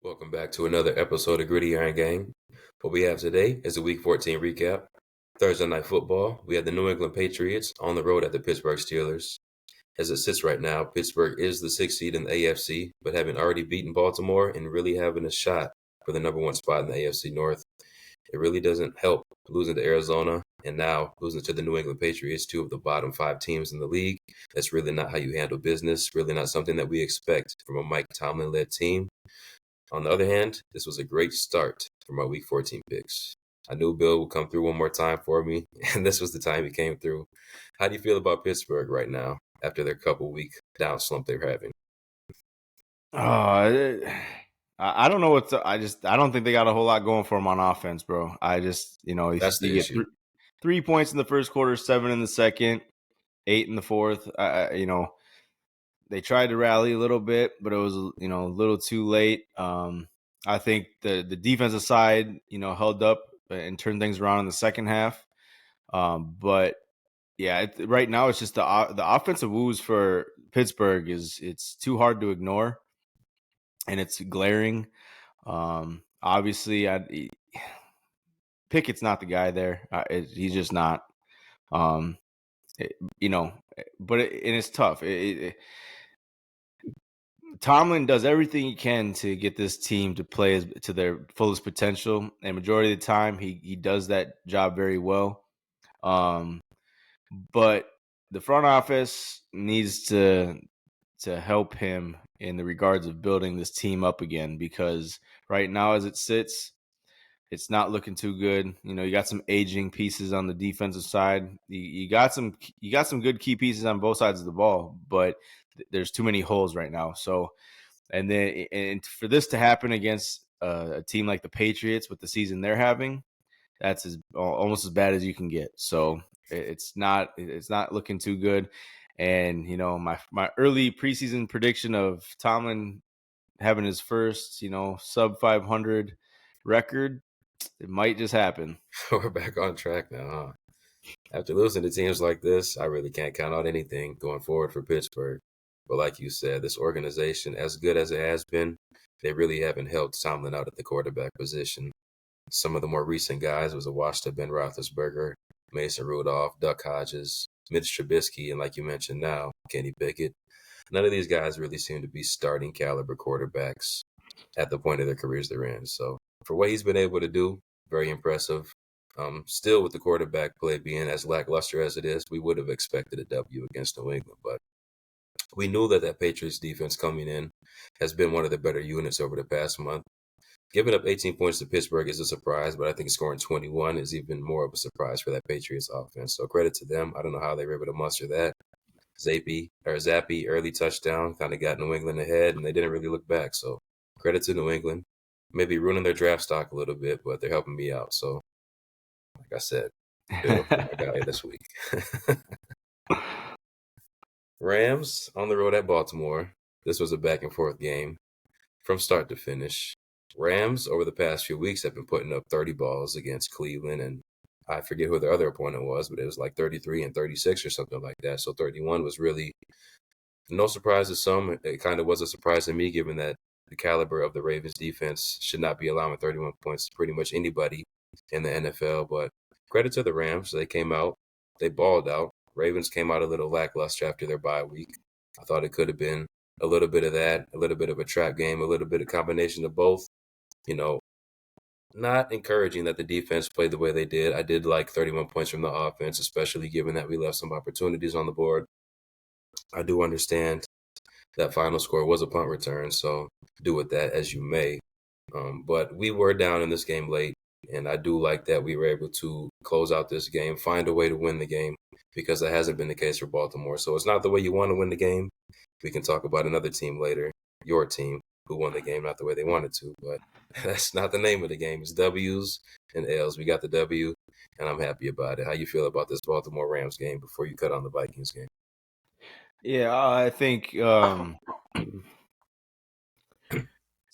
Welcome back to another episode of Gritty Iron Game. What we have today is a Week 14 recap. Thursday Night Football, we have the New England Patriots on the road at the Pittsburgh Steelers. As it sits right now, Pittsburgh is the sixth seed in the AFC, but having already beaten Baltimore and really having a shot for the number one spot in the AFC North, it really doesn't help losing to Arizona and now losing to the New England Patriots, two of the bottom five teams in the league. That's really not how you handle business, really not something that we expect from a Mike Tomlin-led team. On the other hand, this was a great start for my Week 14 picks. I knew Bill would come through one more time for me, and this was the time he came through. How do you feel about Pittsburgh right now after their couple-week down slump they're having? I don't know I don't think they got a whole lot going for them on offense, bro. That's You the get issue. 3 points in the first quarter, 7 in the second, 8 in the fourth. They tried to rally a little bit, but it was a little too late. I think the defensive side held up and turned things around in the second half. But yeah, right now it's just the offensive woes for Pittsburgh it's too hard to ignore, and it's glaring. Obviously, Pickett's not the guy there. He's just not. Um, it- you know, and it's tough. Tomlin does everything he can to get this team to play to their fullest potential, and majority of the time he does that job very well. Um, but the front office needs to help him in the regards of building this team up again, because right now as it sits, it's not looking too good. You got some aging pieces on the defensive side. You got some good key pieces on both sides of the ball, but there's too many holes right now. So, and for this to happen against a team like the Patriots with the season they're having, that's almost as bad as you can get. So it's not looking too good. And my early preseason prediction of Tomlin having his first sub 500 record, it might just happen. We're back on track now, huh? After losing to teams like this, I really can't count out anything going forward for Pittsburgh. But like you said, this organization, as good as it has been, they really haven't helped Tomlin out at the quarterback position. Some of the more recent guys was a washed-up Ben Roethlisberger, Mason Rudolph, Duck Hodges, Mitch Trubisky, and like you mentioned now, Kenny Pickett. None of these guys really seem to be starting caliber quarterbacks at the point of their careers they're in. So for what he's been able to do, very impressive. Still, with the quarterback play being as lackluster as it is, we would have expected a W against New England. But we knew that Patriots defense coming in has been one of the better units over the past month. Giving up 18 points to Pittsburgh is a surprise, but I think scoring 21 is even more of a surprise for that Patriots offense. So credit to them. I don't know how they were able to muster that. Zappy early touchdown kind of got New England ahead, and they didn't really look back. So credit to New England. Maybe ruining their draft stock a little bit, but they're helping me out. So, like I said, Bill, you're my guy this week. Rams on the road at Baltimore. This was a back and forth game from start to finish. Rams over the past few weeks have been putting up 30 balls against Cleveland, and I forget who their other opponent was, but it was like 33 and 36 or something like that. So 31 was really no surprise to some. It kind of was a surprise to me, given that the caliber of the Ravens defense should not be allowing 31 points to pretty much anybody in the NFL. But credit to the Rams. They came out, they balled out. Ravens came out a little lackluster after their bye week. I thought it could have been a little bit of that, a little bit of a trap game, a little bit of combination of both. You know, not encouraging that the defense played the way they did. I did like 31 points from the offense, especially given that we left some opportunities on the board. I do understand that final score was a punt return, so do with that as you may. But we were down in this game late, and I do like that we were able to close out this game, find a way to win the game, because that hasn't been the case for Baltimore. So it's not the way you want to win the game. We can talk about another team later, your team, who won the game not the way they wanted to, but that's not the name of the game. It's W's and L's. We got the W, and I'm happy about it. How you feel about this Baltimore Rams game before you cut on the Vikings game? Yeah, I think it's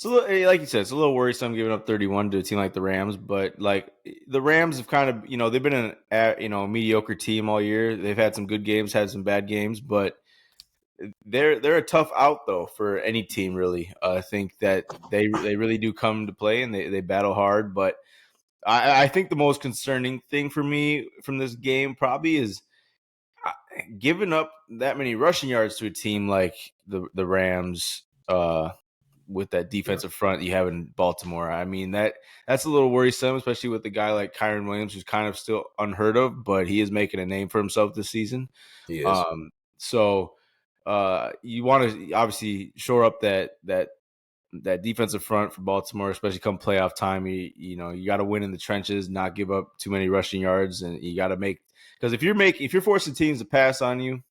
a little, like you said, it's a little worrisome giving up 31 to a team like the Rams. But like the Rams have kind of, they've been a mediocre team all year. They've had some good games, had some bad games, but they're a tough out though for any team really. I think that they really do come to play and they battle hard. But I think the most concerning thing for me from this game probably is giving up that many rushing yards to a team like the Rams. With that Yeah, defensive front you have in Baltimore. I mean, that's a little worrisome, especially with a guy like Kyron Williams, who's kind of still unheard of, but he is making a name for himself this season. he is. So you want to obviously shore up that defensive front for Baltimore, especially come playoff time. You got to win in the trenches, not give up too many rushing yards, and you got to make because if you're forcing teams to pass on you,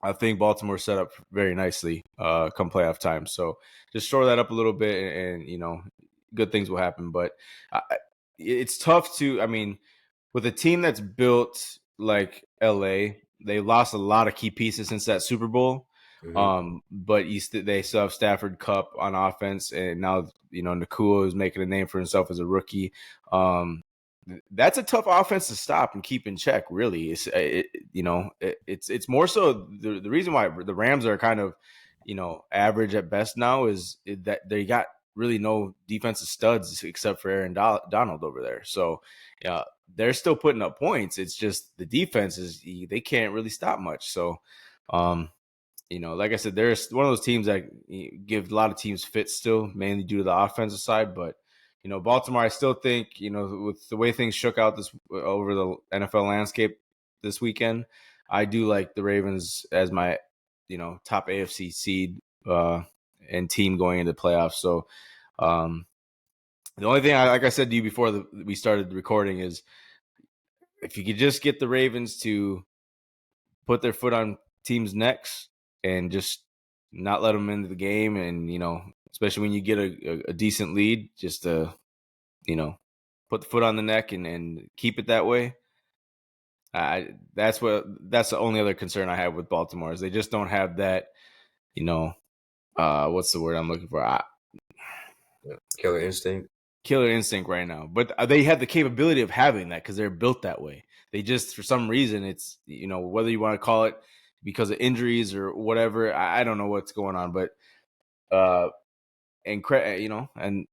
I think Baltimore set up very nicely come playoff time. So just shore that up a little bit, and good things will happen. But it's tough to. I mean, with a team that's built like LA, they lost a lot of key pieces since that Super Bowl. Hmm. But they still have Stafford, Cup on offense, and now Nakua is making a name for himself as a rookie. That's a tough offense to stop and keep in check. Really, it's more so the reason why the Rams are kind of average at best now is that they got really no defensive studs except for Aaron Donald over there. So yeah, they're still putting up points. It's just the defense they can't really stop much. So like I said, they're one of those teams that give a lot of teams fits still, mainly due to the offensive side. But Baltimore, I still think with the way things shook out this over the NFL landscape this weekend, I do like the Ravens as my top AFC seed and team going into the playoffs. So the only thing, like I said to you before we started recording, is if you could just get the Ravens to put their foot on teams' necks and just not let them into the game, and especially when you get a decent lead, just to put the foot on the neck and keep it that way. That's the only other concern I have with Baltimore is they just don't have that. What's the word I'm looking for? Yeah. Killer instinct. Killer instinct right now, but they have the capability of having that because they're built that way. They just, for some reason, it's whether you want to call it because of injuries or whatever. I don't know what's going on, but and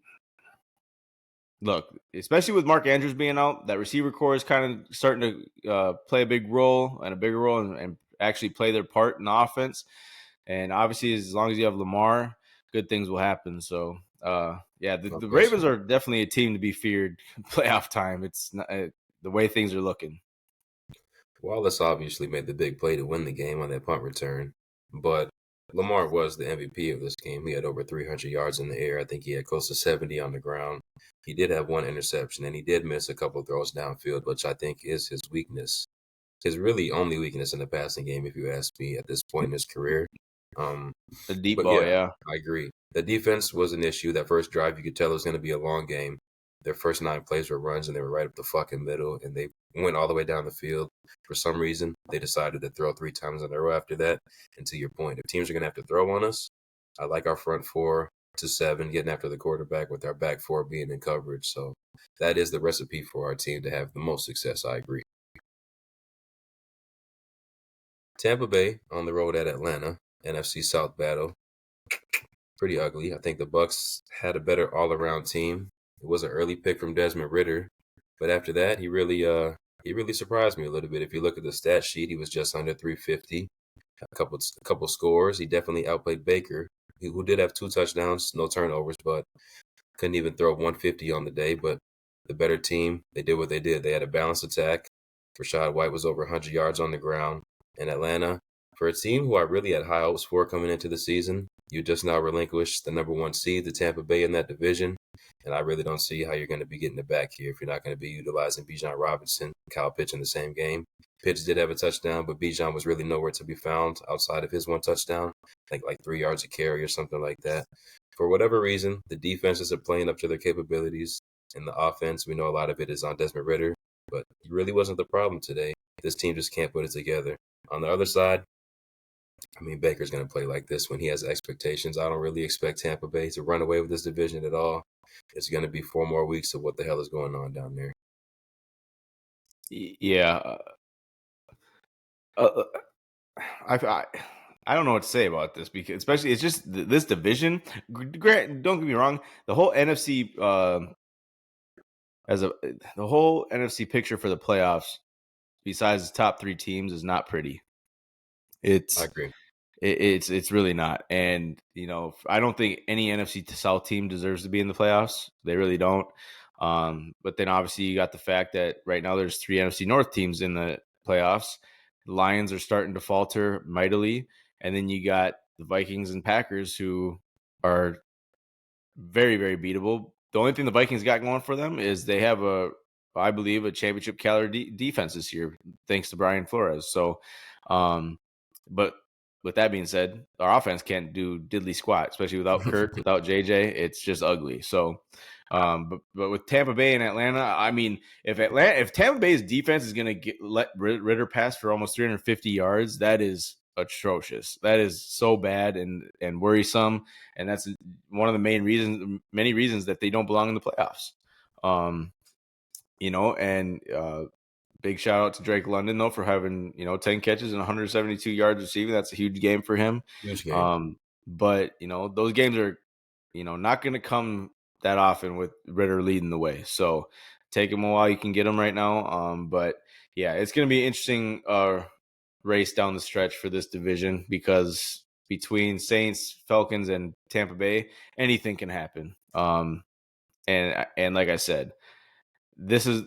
look, especially with Mark Andrews being out, that receiver core is kind of starting to play a big role and a bigger role and actually play their part in the offense. And obviously, as long as you have Lamar, good things will happen. So, No the Ravens question. are definitely a team to be feared playoff time. It's not, the way things are looking. Wallace obviously made the big play to win the game on that punt return, but Lamar was the MVP of this game. He had over 300 yards in the air. I think he had close to 70 on the ground. He did have one interception, and he did miss a couple throws downfield, which I think is his weakness. His really only weakness in the passing game, if you ask me, at this point in his career. Um, The deep but ball, yeah, yeah. I agree. The defense was an issue. That first drive, you could tell it was going to be a long game. Their first 9 plays were runs, and they were right up the fucking middle, and they went all the way down the field. For some reason, they decided to throw 3 times in a row after that. And to your point, if teams are going to have to throw on us, I like our front 4 to 7 getting after the quarterback with our back 4 being in coverage. So that is the recipe for our team to have the most success. I agree. Tampa Bay on the road at Atlanta, NFC South battle. Pretty ugly. I think the Bucks had a better all-around team. It was an early pick from Desmond Ritter, but after that, he really surprised me a little bit. If you look at the stat sheet, he was just under 350. A couple scores. He definitely outplayed Baker, who did have 2 touchdowns, no turnovers, but couldn't even throw 150 on the day. But the better team, they did what they did. They had a balanced attack. Rashad White was over 100 yards on the ground. And Atlanta, for a team who I really had high hopes for coming into the season, you just now relinquished the number 1 seed to Tampa Bay in that division. And I really don't see how you're going to be getting it back here if you're not going to be utilizing Bijan Robinson, Kyle Pitts in the same game. Pitts did have a touchdown, but Bijan was really nowhere to be found outside of his 1 touchdown, like 3 yards a carry or something like that. For whatever reason, the defenses are playing up to their capabilities. In the offense, we know a lot of it is on Desmond Ritter, but he really wasn't the problem today. This team just can't put it together. On the other side, I mean, Baker's going to play like this when he has expectations. I don't really expect Tampa Bay to run away with this division at all. It's going to be 4 more weeks of what the hell is going on down there. Yeah. Uh, I I don't know what to say about this because, especially, it's just this division. Grant, don't get me wrong, the whole NFC, the whole NFC picture for the playoffs, besides the top three teams, is not pretty. I It's agree. it's really not, and I don't think any NFC South team deserves to be in the playoffs. They really don't. But then obviously you got the fact that right now there's three NFC North teams in the playoffs. The Lions are starting to falter mightily, and then you got the Vikings and Packers who are very, very beatable. The only thing the Vikings got going for them is they have I believe, a championship caliber defense this year, thanks to Brian Flores. So, but with that being said, our offense can't do diddly squat, especially without Kirk, without JJ. It's just ugly. So, but with Tampa Bay and Atlanta, I mean, if Tampa Bay's defense is going to let Ritter pass for almost 350 yards, that is atrocious. That is so bad and worrisome, and that's one of the many reasons that they don't belong in the playoffs. And big shout out to Drake London though for having 10 catches and 172 yards receiving. That's a huge game for him. Huge game. But those games are not going to come that often with Ritter leading the way. So take him a while you can get him right now. But yeah, it's going to be an interesting race down the stretch for this division because between Saints, Falcons, and Tampa Bay, anything can happen. And like I said, this is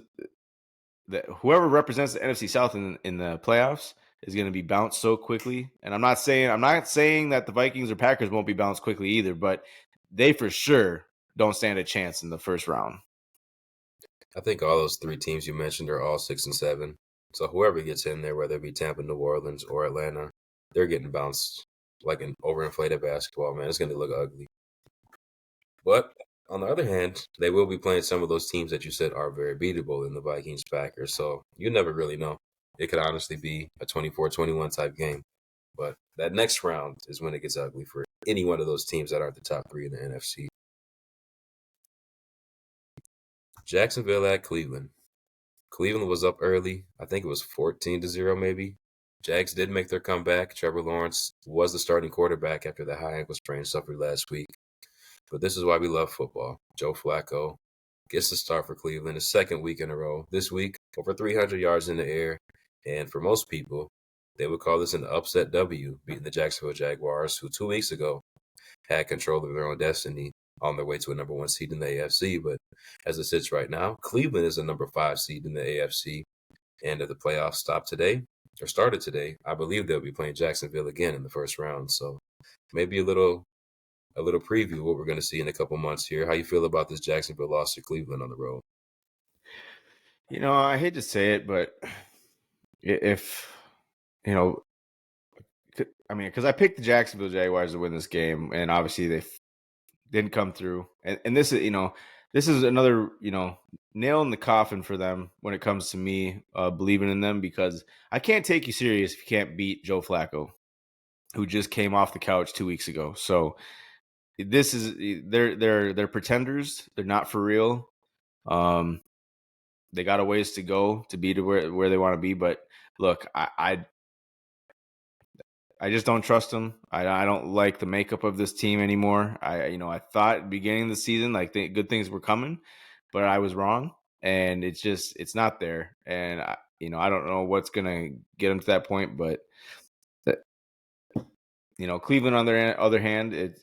that whoever represents the NFC South in the playoffs is going to be bounced so quickly. And I'm not saying that the Vikings or Packers won't be bounced quickly either, but they for sure don't stand a chance in the first round. I think all those three teams you mentioned are all 6-7. So whoever gets in there, whether it be Tampa, New Orleans, or Atlanta, they're getting bounced like an overinflated basketball, man. It's going to look ugly. But on the other hand, they will be playing some of those teams that you said are very beatable in the Vikings Packers. So you never really know. It could honestly be a 24-21 type game. But that next round is when it gets ugly for any one of those teams that aren't the top three in the NFC. Jacksonville at Cleveland. Cleveland was up early. I think it was 14-0 maybe. Jags did make their comeback. Trevor Lawrence was the starting quarterback after the high ankle sprain suffered last week. But this is why we love football. Joe Flacco gets the start for Cleveland, his second week in a row. This week, over 300 yards in the air. And for most people, they would call this an upset W, beating the Jacksonville Jaguars, who 2 weeks ago had control of their own destiny on their way to a number 1 seed in the AFC. But as it sits right now, Cleveland is a number 5 seed in the AFC. And if the playoffs started today, I believe they'll be playing Jacksonville again in the first round. So maybe a little preview of what we're going to see in a couple months here. How you feel about this Jacksonville loss to Cleveland on the road? I hate to say it, but if because I picked the Jacksonville Jaguars to win this game, and obviously they didn't come through. And this is another nail in the coffin for them when it comes to me believing in them, because I can't take you serious if you can't beat Joe Flacco, who just came off the couch 2 weeks ago. So this is they're pretenders. They're not for real. They got a ways to go to be to where they want to be. But look, I just don't trust them. I don't like the makeup of this team anymore. I thought at the beginning of the season good things were coming, but I was wrong, and it's not there. And I don't know what's gonna get them to that point, but Cleveland on their other hand, it's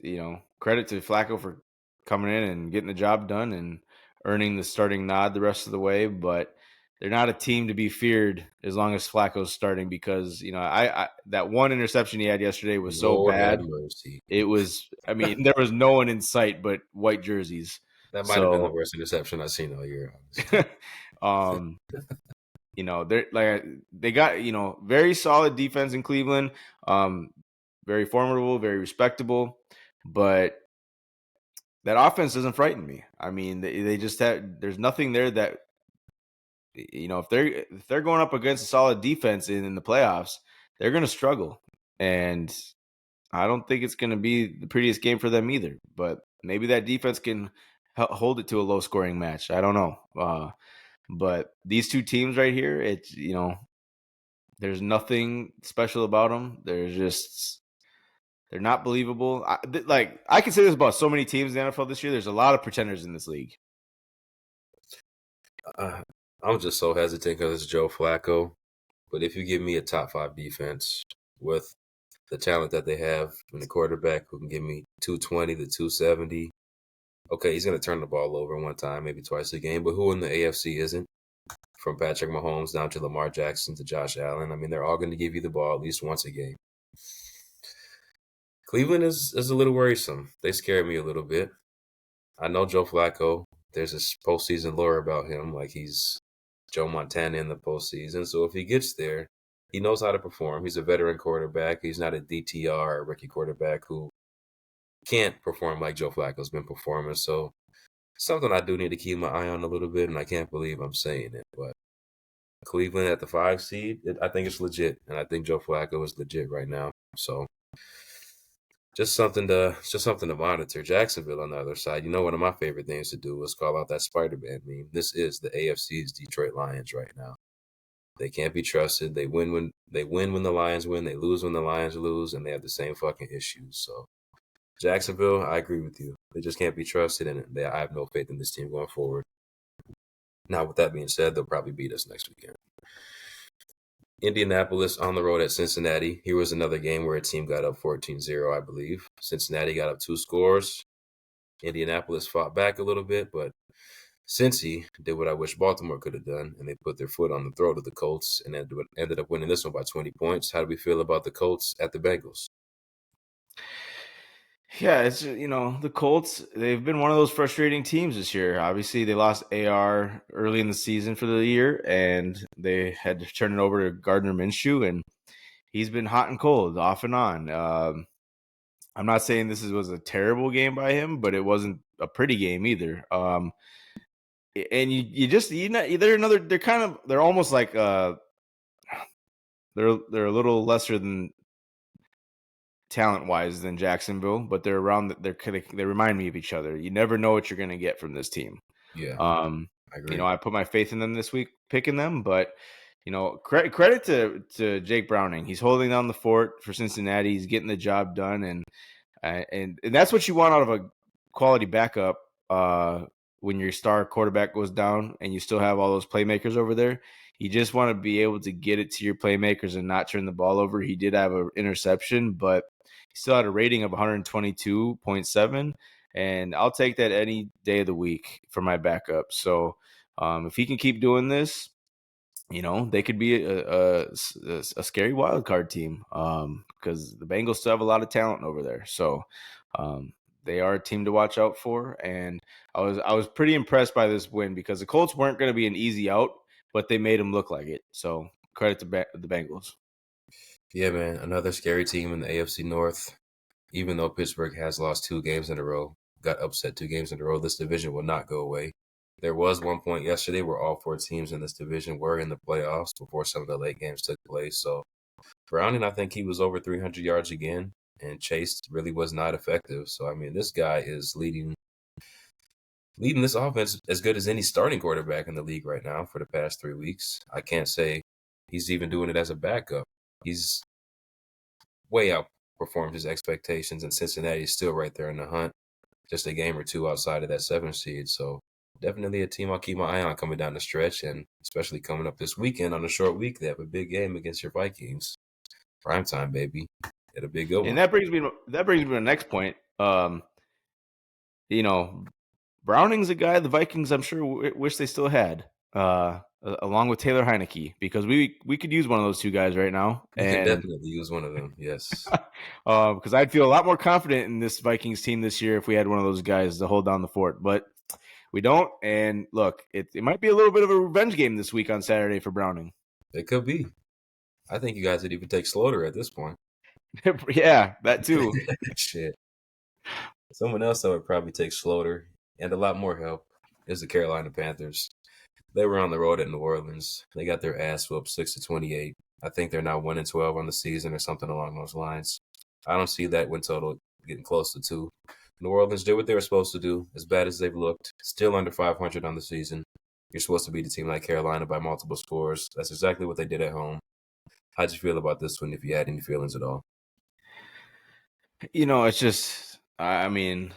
credit to Flacco for coming in and getting the job done and earning the starting nod the rest of the way, but they're not a team to be feared as long as Flacco's starting, because I that one interception he had yesterday was so Lord have bad. mercy. It was, there was no one in sight but white jerseys. That might have been the worst interception I've seen all year, honestly. They got very solid defense in Cleveland, very formidable, very respectable, but that offense doesn't frighten me. I mean, they just there's nothing there that if they're going up against a solid defense in the playoffs, they're going to struggle, and I don't think it's going to be the prettiest game for them either. But maybe that defense can hold it to a low scoring match. I don't know. But these two teams right here, it's there's nothing special about them. They're just They're not believable. I can say this about so many teams in the NFL this year. There's a lot of pretenders in this league. I'm just so hesitant because it's Joe Flacco. But if you give me a top 5 defense with the talent that they have and the quarterback who can give me 220 to 270, okay, he's going to turn the ball over one time, maybe twice a game. But who in the AFC isn't? From Patrick Mahomes down to Lamar Jackson to Josh Allen. I mean, they're all going to give you the ball at least once a game. Cleveland is a little worrisome. They scare me a little bit. I know Joe Flacco. There's this postseason lore about him, like he's Joe Montana in the postseason. So if he gets there, he knows how to perform. He's a veteran quarterback. He's not a DTR, a rookie quarterback who can't perform like Joe Flacco's been performing. So something I do need to keep my eye on a little bit, and I can't believe I'm saying it, but Cleveland at the 5 seed, I think it's legit, and I think Joe Flacco is legit right now. So just something to monitor. Jacksonville on the other side, one of my favorite things to do is call out that Spider-Man meme. This is the AFC's Detroit Lions right now. They can't be trusted. They win when the Lions win. They lose when the Lions lose, and they have the same fucking issues. So Jacksonville, I agree with you. They just can't be trusted, and I have no faith in this team going forward. Now, with that being said, they'll probably beat us next weekend. Indianapolis on the road at Cincinnati. Here was another game where a team got up 14-0, I believe. Cincinnati got up 2 scores. Indianapolis fought back a little bit, but Cincy did what I wish Baltimore could have done, and they put their foot on the throat of the Colts and ended up winning this one by 20 points. How do we feel about the Colts at the Bengals? Yeah, it's the Colts. They've been one of those frustrating teams this year. Obviously, they lost AR early in the season for the year, and they had to turn it over to Gardner Minshew, and he's been hot and cold, off and on. I'm not saying this was a terrible game by him, but it wasn't a pretty game either. And they're almost like they're a little lesser than talent wise than Jacksonville, but they're around. They remind me of each other. You never know what you're going to get from this team. Yeah, I agree. I put my faith in them this week, picking them, but credit to Jake Browning. He's holding down the fort for Cincinnati. He's getting the job done, and that's what you want out of a quality backup. When your star quarterback goes down and you still have all those playmakers over there, you just want to be able to get it to your playmakers and not turn the ball over. He did have an interception, but he still had a rating of 122.7, and I'll take that any day of the week for my backup. So if he can keep doing this, they could be a scary wild card team because the Bengals still have a lot of talent over there. So they are a team to watch out for, and I was pretty impressed by this win because the Colts weren't going to be an easy out, but they made them look like it. So credit to the Bengals. Yeah, man, another scary team in the AFC North. Even though Pittsburgh has lost 2 games in a row, got upset 2 games in a row, this division will not go away. There was one point yesterday where all 4 teams in this division were in the playoffs before some of the late games took place. So Browning, I think he was over 300 yards again, and Chase really was not effective. So, I mean, this guy is leading this offense as good as any starting quarterback in the league right now for the past 3 weeks. I can't say he's even doing it as a backup. He's way outperformed his expectations, and Cincinnati is still right there in the hunt, just a game or 2 outside of that 7 seed. So definitely a team I'll keep my eye on coming down the stretch, and especially coming up this weekend on a short week. They have a big game against your Vikings. Primetime, baby. Get a big good one. And that brings me to the next point. Browning's a guy the Vikings, I'm sure, wish they still had, along with Taylor Heineke, because we could use one of those 2 guys right now. We could definitely use one of them, yes. Because I'd feel a lot more confident in this Vikings team this year if we had one of those guys to hold down the fort. But we don't. And look, it might be a little bit of a revenge game this week on Saturday for Browning. It could be. I think you guys would even take Slaughter at this point. Yeah, that too. Shit. Someone else that would probably take Slaughter and a lot more help is the Carolina Panthers. They were on the road at New Orleans. They got their ass whooped 6-28. I think they're now 1-12 on the season or something along those lines. I don't see that win total getting close to 2. New Orleans did what they were supposed to do, as bad as they've looked. Still under 500 on the season. You're supposed to beat a team like Carolina by multiple scores. That's exactly what they did at home. How'd you feel about this one, if you had any feelings at all? It's just, I mean,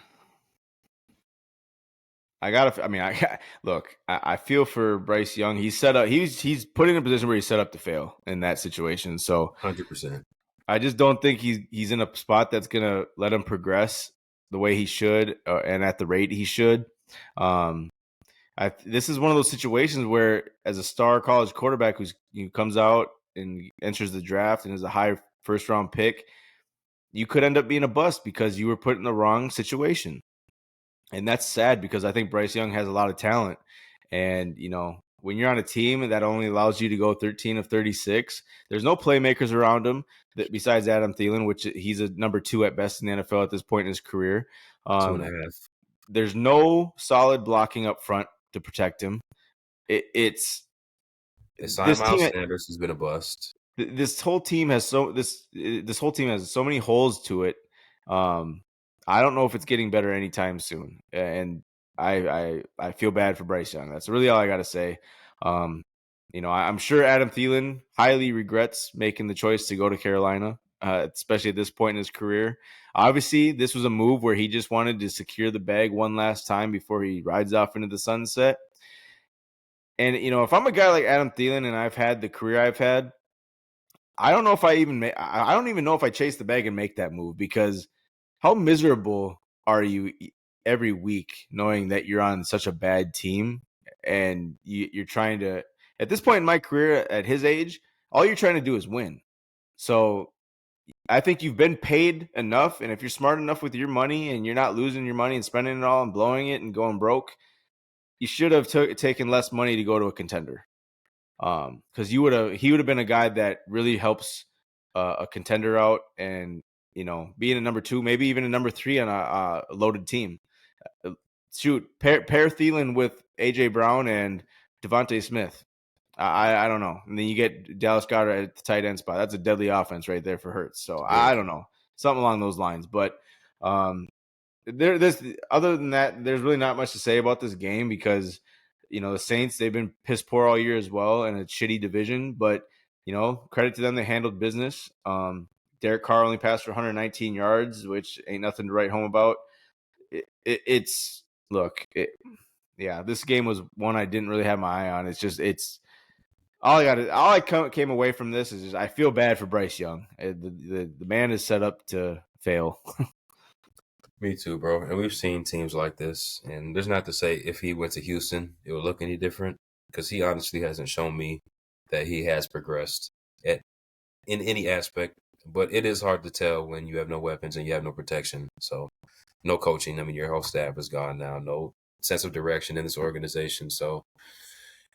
look. I feel for Bryce Young. He's set up. He's put in a position where he's set up to fail in that situation. So 100%. I just don't think he's in a spot that's gonna let him progress the way he should and at the rate he should. Um, this is one of those situations where, as a star college quarterback who comes out and enters the draft and is a high first round pick, you could end up being a bust because you were put in the wrong situation. And that's sad because I think Bryce Young has a lot of talent. And, when you're on a team that only allows you to go 13 of 36, there's no playmakers around him besides Adam Thielen, which he's a number 2 at best in the NFL at this point in his career. Two and a half. There's no solid blocking up front to protect him. It's They signed this Miles team. Sanders, who's been a bust. This whole team has this whole team has so many holes to it. I don't know if it's getting better anytime soon, and I feel bad for Bryce Young. That's really all I got to say. I'm sure Adam Thielen highly regrets making the choice to go to Carolina, especially at this point in his career. Obviously, this was a move where he just wanted to secure the bag one last time before he rides off into the sunset. And if I'm a guy like Adam Thielen and I've had the career I've had, I don't know if I don't even know if I chase the bag and make that move, because how miserable are you every week knowing that you're on such a bad team and you're trying to, at this point in my career at his age, all you're trying to do is win. So I think you've been paid enough. And if you're smart enough with your money and you're not losing your money and spending it all and blowing it and going broke, you should have taken less money to go to a contender. Because he would have been a guy that really helps a contender out, and being a number 2, maybe even a number 3 on a loaded team. Shoot, pair Thielen with AJ Brown and Devontae Smith. I don't know, and then you get Dallas Goedert at the tight end spot. That's a deadly offense right there for Hurts. So Yeah. I don't know, something along those lines. But there's other than that, there's really not much to say about this game because the Saints, they've been piss poor all year as well in a shitty division, but credit to them, they handled business. Derek Carr only passed for 119 yards, which ain't nothing to write home about. It's look, this game was one I didn't really have my eye on. It's all I came away from this is just, I feel bad for Bryce Young. The man is set up to fail. Me too, bro. And we've seen teams like this. And there's not to say if he went to Houston, it would look any different, because he honestly hasn't shown me that he has progressed in any aspect. But it is hard to tell when you have no weapons and you have no protection. So no coaching. I mean, your whole staff is gone now. No sense of direction in this organization. So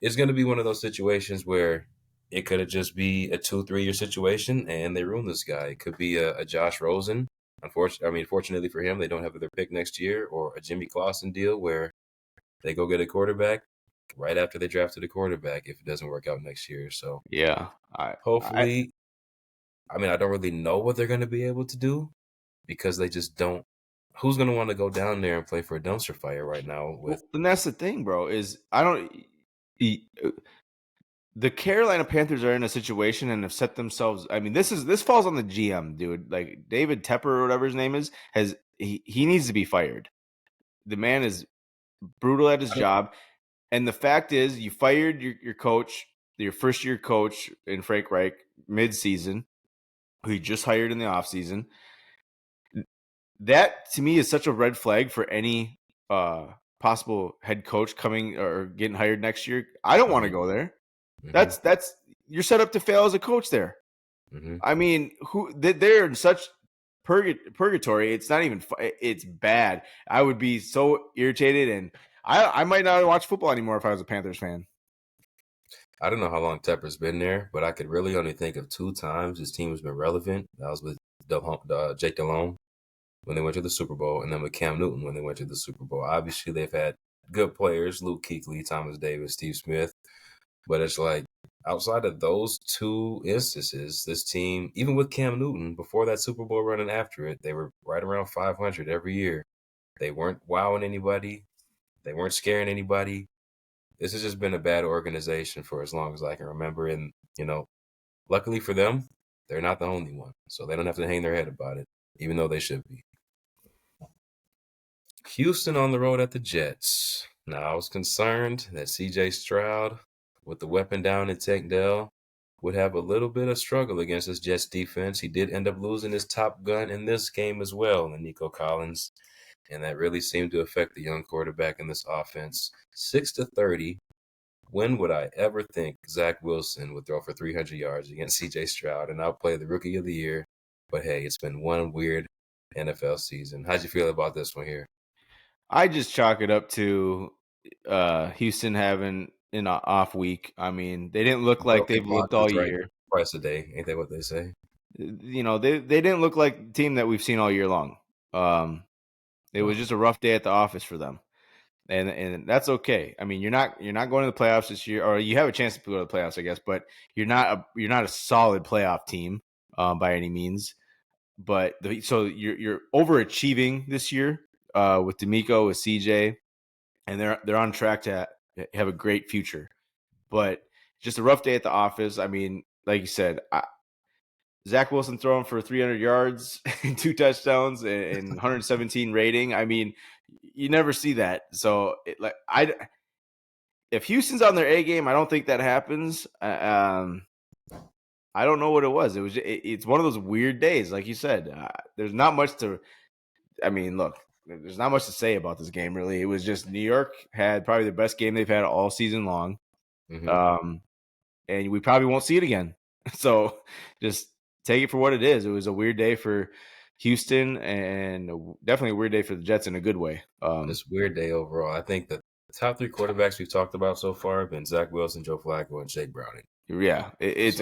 it's going to be one of those situations where it could have just be a 2-3 year situation and they ruin this guy. It could be a Josh Rosen. Fortunately for him, they don't have their pick next year, or a Jimmy Clausen deal where they go get a quarterback right after they drafted a quarterback if it doesn't work out next year. So Yeah, I hopefully, I don't really know what they're going to be able to do because they just don't. Who's going to want to go down there and play for a dumpster fire right now with? and that's the thing, bro. Is I don't. The Carolina Panthers are in a situation and have set themselves. I mean, this falls on the GM, dude. Like David Tepper or whatever his name is, he needs to be fired. The man is brutal at his job, and the fact is, you fired your coach, your first year coach in Frank Reich mid-season, who you just hired in the offseason. That to me is such a red flag for any possible head coach coming or getting hired next year. I don't want to go there. Mm-hmm. That's you're set up to fail as a coach there. Mm-hmm. I mean, they're in such purgatory. It's not even. It's bad. I would be so irritated, and I might not watch football anymore if I was a Panthers fan. I don't know how long Tepper's been there, but I could really only think of 2 times his team has been relevant. That was with Jake Delhomme when they went to the Super Bowl, and then with Cam Newton when they went to the Super Bowl. Obviously, they've had good players: Luke Kuechly, Thomas Davis, Steve Smith. But it's like, outside of those 2 instances, this team, even with Cam Newton, before that Super Bowl run and after it, they were right around 500 every year. They weren't wowing anybody. They weren't scaring anybody. This has just been a bad organization for as long as I can remember. And, luckily for them, they're not the only one. So they don't have to hang their head about it. even though they should be. Houston on the road at the Jets. Now, I was concerned that C.J. Stroud, with the weapon down in Tank Dell, would have a little bit of struggle against this Jets defense. He did end up losing his top gun in this game as well, in Nico Collins, and that really seemed to affect the young quarterback in this offense. 6-30. When would I ever think Zach Wilson would throw for 300 yards against C.J. Stroud and outplay the Rookie of the Year? But hey, it's been one weird NFL season. How'd you feel about this one here? I just chalk it up to Houston having an off week. I mean, they didn't look like Broken they've clock looked all is right year. twice a day. Ain't that what they say? They didn't look like the team that we've seen all year long. It was just a rough day at the office for them, and that's okay. I mean, you're not going to the playoffs this year, or you have a chance to go to the playoffs, I guess, but you're not a solid playoff team by any means. But so you're overachieving this year with D'Amico, with CJ, and they're on track to have a great future. But just a rough day at the office. I mean, like you said, Zach Wilson throwing for 300 yards and 2 touchdowns and 117 rating. I mean, you never see that. So if Houston's on their A game, I don't think that happens. I don't know what it was. It's one of those weird days, like you said. There's not much to. I mean, look, there's not much to say about this game, really. It was just New York had probably the best game they've had all season long. Mm-hmm. And we probably won't see it again. So just take it for what it is. It was a weird day for Houston and definitely a weird day for the Jets in a good way. It's a weird day overall. I think the top three quarterbacks we've talked about so far have been Zach Wilson, Joe Flacco, and Jake Browning. Yeah, it's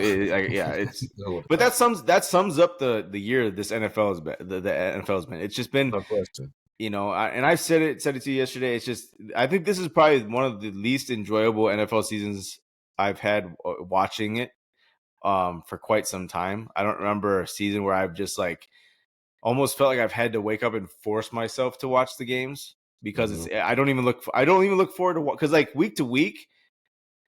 but that that sums up the year this NFL has been. The NFL has been. It's just been, no question. And I said it to you yesterday. It's just I think this is probably one of the least enjoyable NFL seasons I've had watching it for quite some time. I don't remember a season where I've just almost felt like I've had to wake up and force myself to watch the games because I don't even look forward to because week to week.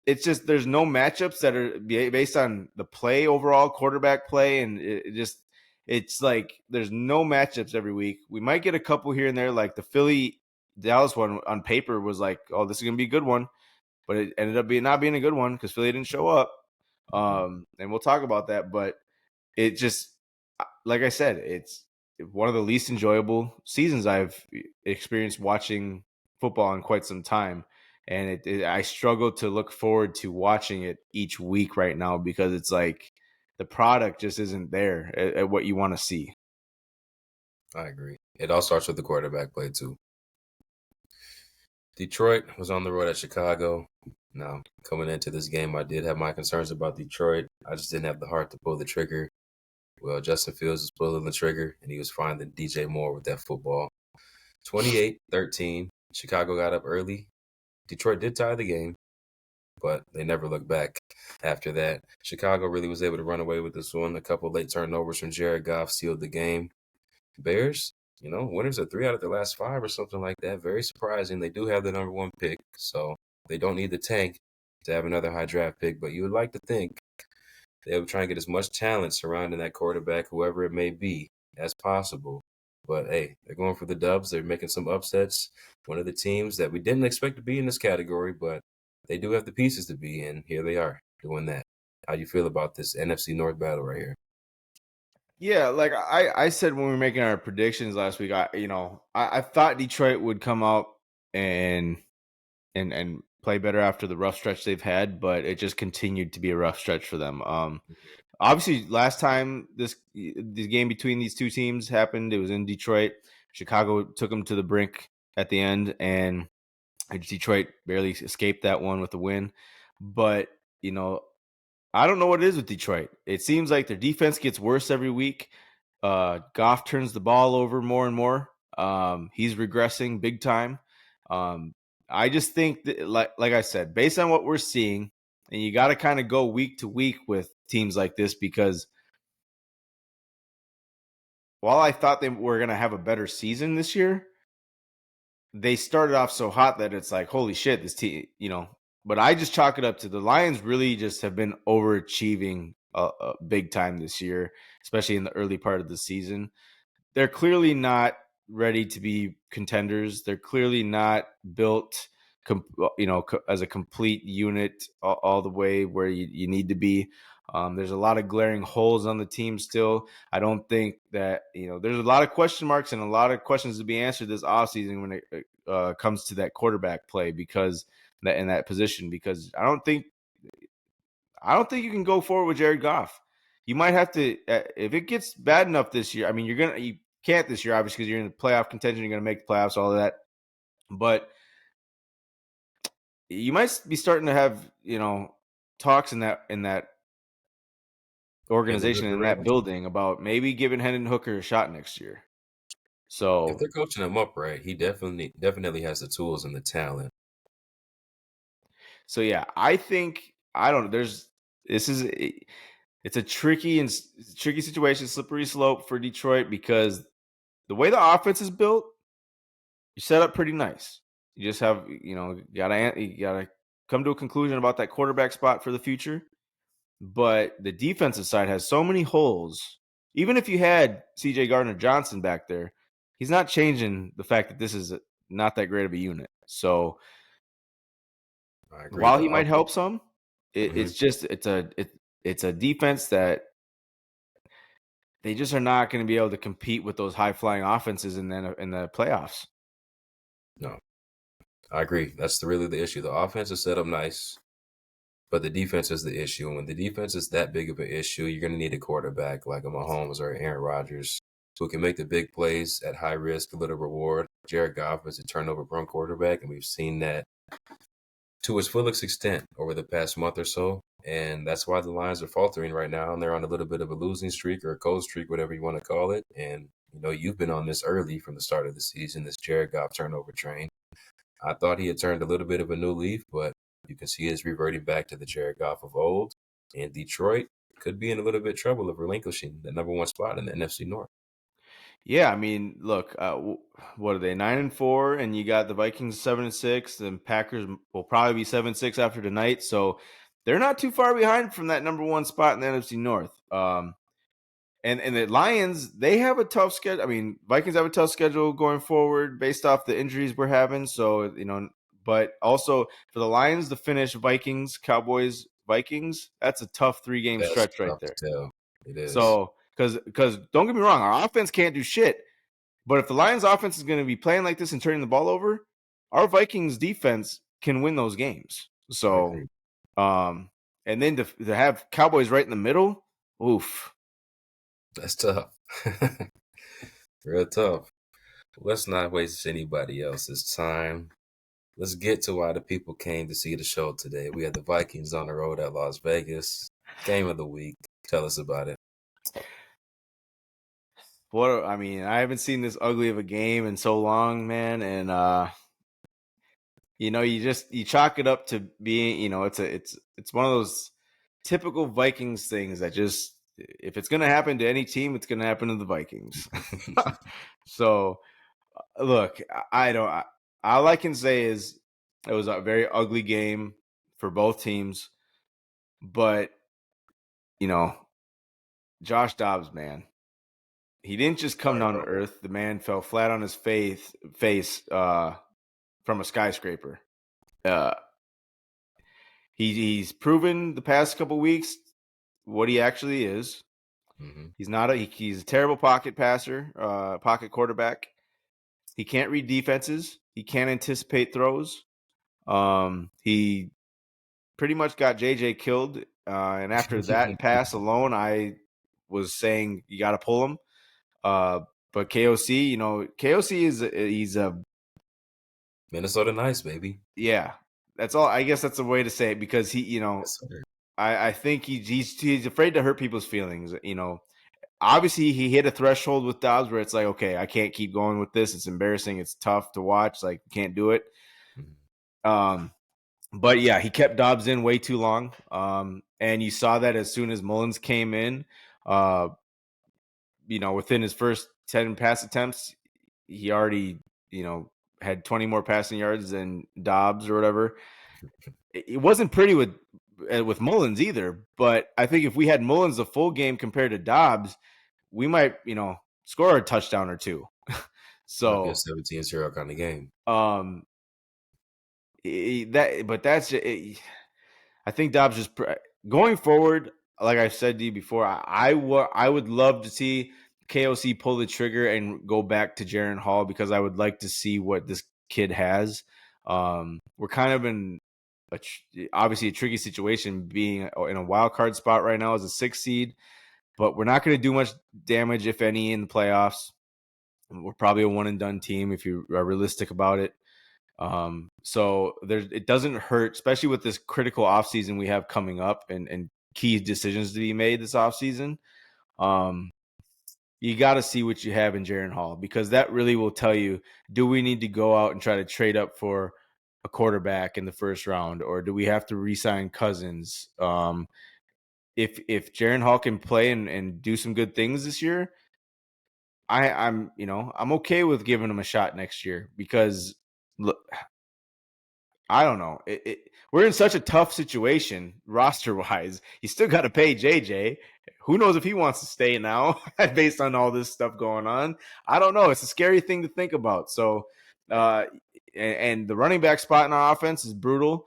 It's just there's no matchups that are based on the play overall, quarterback play, and it's like there's no matchups every week. We might get a couple here and there, like the Philly Dallas one on paper was like, oh, this is gonna be a good one, but it ended up not being a good one because Philly didn't show up. And we'll talk about that, but it just like I said, it's one of the least enjoyable seasons I've experienced watching football in quite some time. And I struggle to look forward to watching it each week right now because it's like the product just isn't there at what you want to see. I agree. It all starts with the quarterback play, too. Detroit was on the road at Chicago. Now, coming into this game, I did have my concerns about Detroit. I just didn't have the heart to pull the trigger. Well, Justin Fields was pulling the trigger, and he was fine than DJ Moore with that football. 28-13. Chicago got up early. Detroit did tie the game, but they never looked back after that. Chicago really was able to run away with this one. A couple late turnovers from Jared Goff sealed the game. Bears, winners of 3 out of their last 5 or something like that. Very surprising. They do have the number 1 pick, so they don't need the tank to have another high draft pick, but you would like to think they would try and get as much talent surrounding that quarterback, whoever it may be, as possible. But, hey, they're going for the dubs. They're making some upsets. One of the teams that we didn't expect to be in this category, but they do have the pieces to be, and here they are doing that. How do you feel about this NFC North battle right here? Yeah, like I said when we were making our predictions last week, I thought Detroit would come out and play better after the rough stretch they've had, but it just continued to be a rough stretch for them. Obviously, last time this game between these two teams happened, it was in Detroit. Chicago took them to the brink at the end, and Detroit barely escaped that one with the win. But, I don't know what it is with Detroit. It seems like their defense gets worse every week. Goff turns the ball over more and more. He's regressing big time. I just think that, like I said, based on what we're seeing, and you got to kind of go week to week with teams like this because while I thought they were going to have a better season this year, they started off so hot that it's like, holy shit, this team, But I just chalk it up to the Lions really just have been overachieving big time this year, especially in the early part of the season. they're clearly not ready to be contenders. They're clearly not built, as a complete unit all the way where you need to be. There's a lot of glaring holes on the team still. I don't think that, there's a lot of question marks and a lot of questions to be answered this offseason when it comes to that quarterback play because in that position, because I don't think you can go forward with Jared Goff. You might have to, if it gets bad enough this year. I mean, you can't this year, obviously, because you're in the playoff contention. You're going to make the playoffs, all of that. But you might be starting to have, talks in that Hendon organization, Hooker in that range. building, about maybe giving Hendon Hooker a shot next year. If So, they're coaching him up right, he definitely has the tools and the talent. yeah, I think I don't know. It's a tricky situation, slippery slope for Detroit because the way the offense is built, you set up pretty nice. You just have, you gotta come to a conclusion about that quarterback spot for the future. But the defensive side has so many holes. Even if you had C.J. Gardner-Johnson back there, he's not changing the fact that this is not that great of a unit. So I agree. while The he might offense. help some, Mhm. it's a defense that they just are not going to be able to compete with those high flying offenses in the playoffs. No, I agree. That's really the issue. The offense is set up nice, but the defense is the issue. And when the defense is that big of an issue, you're going to need a quarterback like a Mahomes or Aaron Rodgers who can make the big plays at high risk, little reward. Jared Goff is a turnover-prone quarterback, and we've seen that to its fullest extent over the past month or so. And that's why the Lions are faltering right now, and they're on a little bit of a losing streak or a cold streak, whatever you want to call it. And you've been on this early from the start of the season, this Jared Goff turnover train. I thought he had turned a little bit of a new leaf, but you can see he's reverting back to the Jared Goff of old. And Detroit could be in a little bit of trouble of relinquishing the number one spot in the NFC North. Yeah, I mean, look, what are they, 9-4, and you got the Vikings 7-6, and Packers will probably be 7-6 after tonight, so they're not too far behind from that number one spot in the NFC North. And the Lions, they have a tough schedule. I mean, Vikings have a tough schedule going forward based off the injuries we're having. So, but also for the Lions to finish Vikings, Cowboys, Vikings, that's a tough 3-game That's stretch right tough to there. tell. It is. So, because don't get me wrong, our offense can't do shit. But if the Lions offense is going to be playing like this and turning the ball over, our Vikings defense can win those games. I So, agree. and then to have Cowboys right in the middle, oof. That's tough. Real tough. Let's not waste anybody else's time. Let's get to why the people came to see the show today. We had the Vikings on the road at Las Vegas. Game of the week. Tell us about it. I mean, I haven't seen this ugly of a game in so long, man. And you chalk it up to being, it's one of those typical Vikings things that just, if it's gonna happen to any team, it's gonna happen to the Vikings. So look, I don't. All I can say is it was a very ugly game for both teams, but Josh Dobbs, man, he didn't just come Sorry, down to bro. earth. The man fell flat on his face from a skyscraper. Uh, he's proven the past couple weeks what he actually is. Mm-hmm. He's not he's a terrible pocket passer, pocket quarterback. He can't read defenses. He can't anticipate throws. He pretty much got JJ killed. And after that pass alone, I was saying you got to pull him. But KOC, KOC he's a Minnesota nice, baby. yeah. That's all. I guess that's a way to say it because he, Yes, sir. I think he's afraid to hurt people's feelings. Obviously he hit a threshold with Dobbs where it's like, okay, I can't keep going with this. It's embarrassing. It's tough to watch. Like, can't do it. Um, but yeah, he kept Dobbs in way too long. And you saw that as soon as Mullins came in, within his first 10 pass attempts, he already, had 20 more passing yards than Dobbs or whatever. It wasn't pretty with Mullins either, but I think if we had Mullins the full game compared to Dobbs, we might, score a touchdown or two. Might be a So 17-0 kind of game. I think Dobbs just going forward. Like I said to you before, I would love to see KOC pull the trigger and go back to Jaren Hall because I would like to see what this kid has. We're kind of in obviously a tricky situation being in a wild card spot right now as a 6 seed, but we're not going to do much damage, if any, in the playoffs. We're probably a one and done team if you are realistic about it. So it doesn't hurt, especially with this critical offseason we have coming up and key decisions to be made this offseason. You got to see what you have in Jaren Hall because that really will tell you, do we need to go out and try to trade up for a quarterback in the first round, or do we have to re-sign Cousins? If Jaren Hall can play and do some good things this year, I'm okay with giving him a shot next year because look, I don't know. We're in such a tough situation roster wise. You still got to pay JJ. Who knows if he wants to stay now based on all this stuff going on? I don't know. It's a scary thing to think about. So, and the running back spot in our offense is brutal.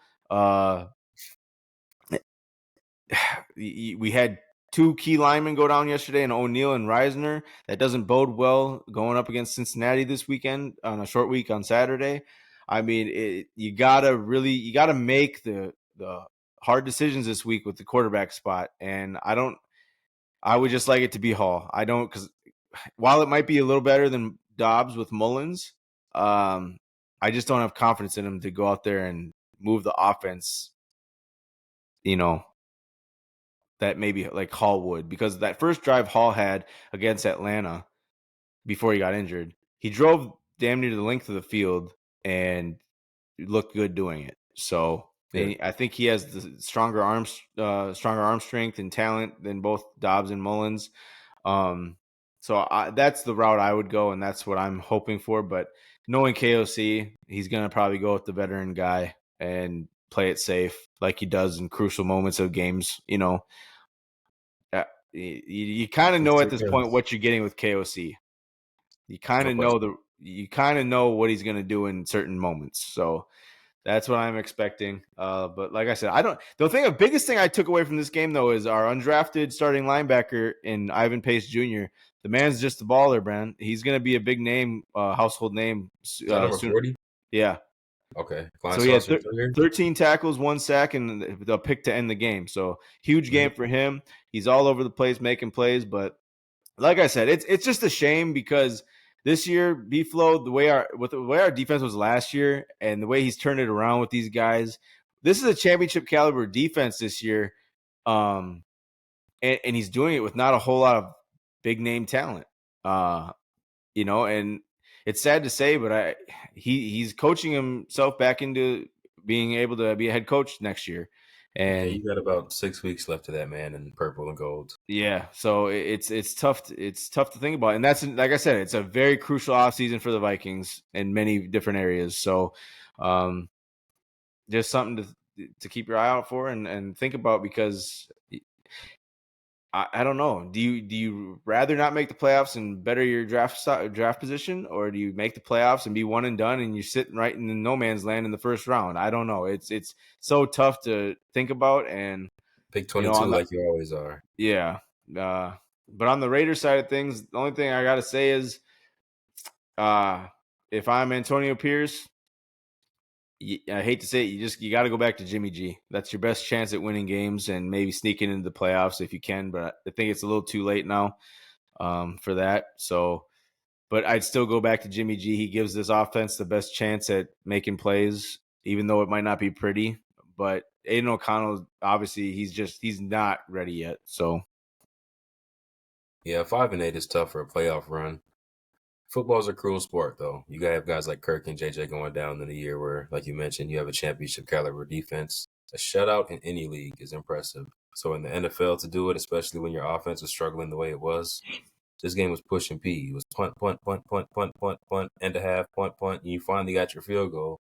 We had two key linemen go down yesterday, and O'Neal and Reisner. That doesn't bode well going up against Cincinnati this weekend on a short week on Saturday. I mean, you gotta make the hard decisions this week with the quarterback spot, and I would just like it to be Hall. I don't because while it might be a little better than Dobbs with Mullins, I just don't have confidence in him to go out there and move the offense. That maybe like Hall would, because that first drive Hall had against Atlanta before he got injured, he drove damn near to the length of the field and looked good doing it. So Yeah. I think he has the stronger arm strength and talent than both Dobbs and Mullins. So that's the route I would go, and that's what I'm hoping for. But knowing KOC, he's going to probably go with the veteran guy and play it safe like he does in crucial moments of games. You kind of know at this point what you're getting with KOC. You kind No of question. know what he's going to do in certain moments. So that's what I'm expecting. But like I said, the biggest thing I took away from this game though is our undrafted starting linebacker in Ivan Pace Jr. The man's just a baller, man. He's going to be a big name, household name. Number soon. 40? Yeah. Okay. So he had 13 tackles, 1 sack, and a pick to end the game. So huge game for him. He's all over the place making plays. But like I said, it's just a shame because this year, B-Flow, the way our defense was last year and the way he's turned it around with these guys, this is a championship caliber defense this year. And he's doing it with not a whole lot of big name talent. And it's sad to say, but he's coaching himself back into being able to be a head coach next year. And you got about 6 weeks left of that, man, in purple and gold. Yeah, so it's tough. It's tough to think about, and that's like I said, it's a very crucial offseason for the Vikings in many different areas. So, just something to keep your eye out for and think about because I don't know. Do you rather not make the playoffs and better your draft position, or do you make the playoffs and be one and done and you're sitting right in the no man's land in the first round? I don't know. It's so tough to think about, and Pick 22 like you always are. yeah. But on the Raiders side of things, the only thing I got to say is if I'm Antonio Pierce, I hate to say it, you got to go back to Jimmy G. That's your best chance at winning games and maybe sneaking into the playoffs if you can. But I think it's a little too late now for that. So, but I'd still go back to Jimmy G. He gives this offense the best chance at making plays, even though it might not be pretty. But Aiden O'Connell, obviously, he's not ready yet. So. Yeah, 5-8 is tough for a playoff run. Football's a cruel sport, though. You gotta have guys like Kirk and JJ going down in a year where, like you mentioned, you have a championship caliber defense. A shutout in any league is impressive. So in the NFL to do it, especially when your offense was struggling the way it was, this game was push and pee. It was punt, punt, punt, punt, punt, punt, punt, end a half, punt, punt, and you finally got your field goal.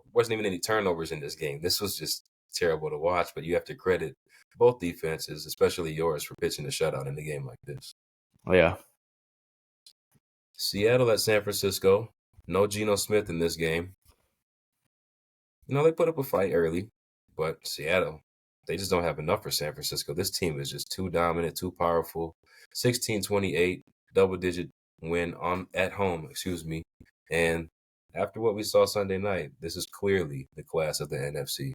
There wasn't even any turnovers in this game. This was just terrible to watch, but you have to credit both defenses, especially yours, for pitching a shutout in a game like this. Yeah. Seattle at San Francisco. No Geno Smith in this game. They put up a fight early, but Seattle, they just don't have enough for San Francisco. This team is just too dominant, too powerful. 16-28, double-digit win at home, excuse me. And after what we saw Sunday night, this is clearly the class of the NFC.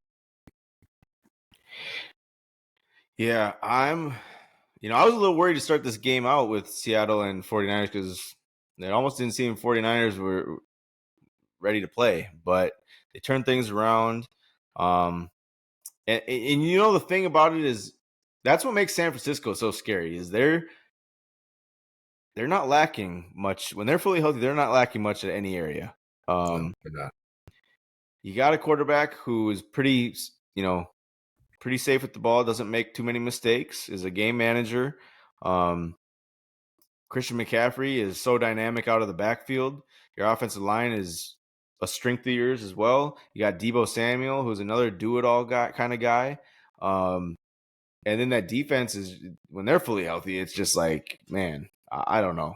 Yeah, I was a little worried to start this game out with Seattle and 49ers because it almost didn't seem 49ers were ready to play, but they turned things around. And the thing about it is that's what makes San Francisco so scary is they're not lacking much. When they're fully healthy, they're not lacking much at any area. No, they're not. You got a quarterback who is pretty safe with the ball, doesn't make too many mistakes, is a game manager. Christian McCaffrey is so dynamic out of the backfield. Your offensive line is a strength of yours as well. You got Deebo Samuel, who's another do-it-all kind of guy. And then that defense is, when they're fully healthy, it's just like, man, I don't know.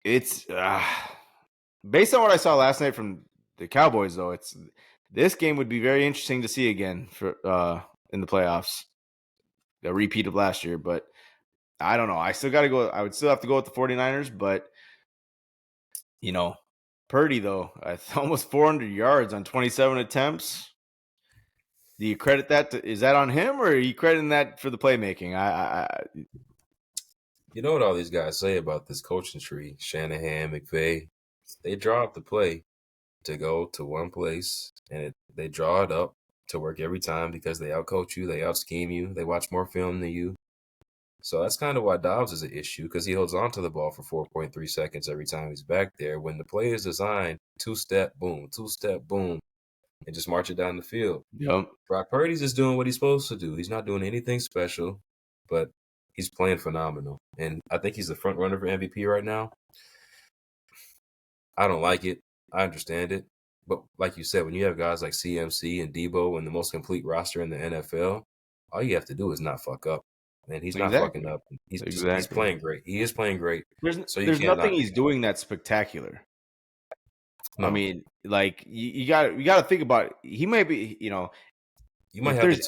It's based on what I saw last night from the Cowboys, though. This game would be very interesting to see again for in the playoffs, a repeat of last year. But I don't know. I still got to go. I would still have to go with the 49ers, but Purdy though, almost 400 yards on 27 attempts. Do you credit that? Is that on him, or are you crediting that for the playmaking? You know what all these guys say about this coaching tree? Shanahan, McVay, they draw up the play to go to one place, and they draw it up to work every time because they outcoach you, they out-scheme you, they watch more film than you. So that's kind of why Dobbs is an issue because he holds on to the ball for 4.3 seconds every time he's back there. When the play is designed, two-step, boom, and just march it down the field. Yep. Brock Purdy's just doing what he's supposed to do. He's not doing anything special, but he's playing phenomenal. And I think he's the front runner for MVP right now. I don't like it. I understand it. But like you said, when you have guys like CMC and Debo and the most complete roster in the NFL, all you have to do is not fuck up. And he's not fucking up. He's playing great. He is playing great. There's nothing he's doing that's spectacular. No. I mean, like you got to think about it. He might be, you might have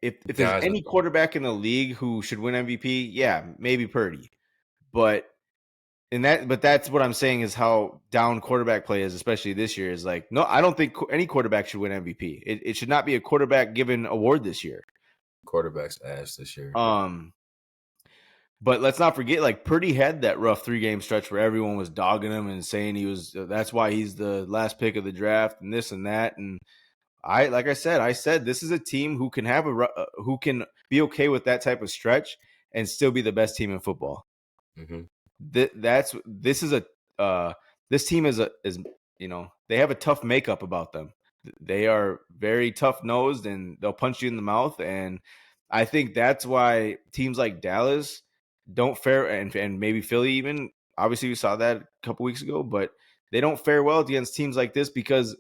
if there's any quarterback in the league who should win MVP, yeah, maybe Purdy. But that's what I'm saying is how down quarterback play is, especially this year. Is like, no, I don't think any quarterback should win MVP. It should not be a quarterback given award this year. Quarterback's ass this year. But let's not forget, like Purdy had that rough 3-game stretch where everyone was dogging him and saying that's why he's the last pick of the draft and this and that. And I said this is a team who can who can be okay with that type of stretch and still be the best team in football. Mm-hmm. This team is they have a tough makeup about them. They are very tough nosed and they'll punch you in the mouth. And I think that's why teams like Dallas don't fare, and maybe Philly even, obviously we saw that a couple weeks ago, but they don't fare well against teams like this because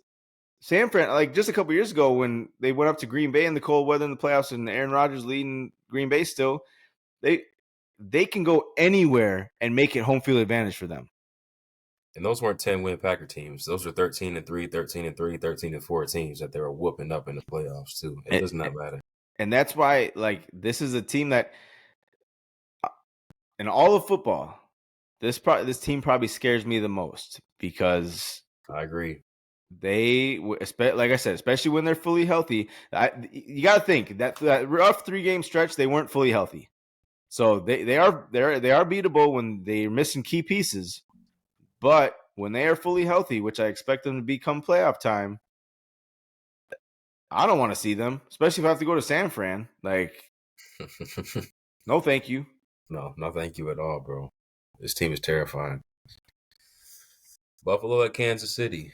San Fran, like just a couple years ago when they went up to Green Bay in the cold weather in the playoffs and Aaron Rodgers leading Green Bay still, they can go anywhere and make it home field advantage for them. And those weren't 10-win Packer teams. Those were 13-3, 13-3, 13-4 teams that they were whooping up in the playoffs too. It does not matter. And that's why, like, this is a team that, in all of football, this team probably scares me the most because I agree. They, like I said, especially when they're fully healthy, you got to think that rough 3-game stretch, they weren't fully healthy. So they are beatable when they're missing key pieces. But when they are fully healthy, which I expect them to become playoff time, I don't want to see them, especially if I have to go to San Fran. Like, no, thank you. No, thank you at all, bro. This team is terrifying. Buffalo at Kansas City,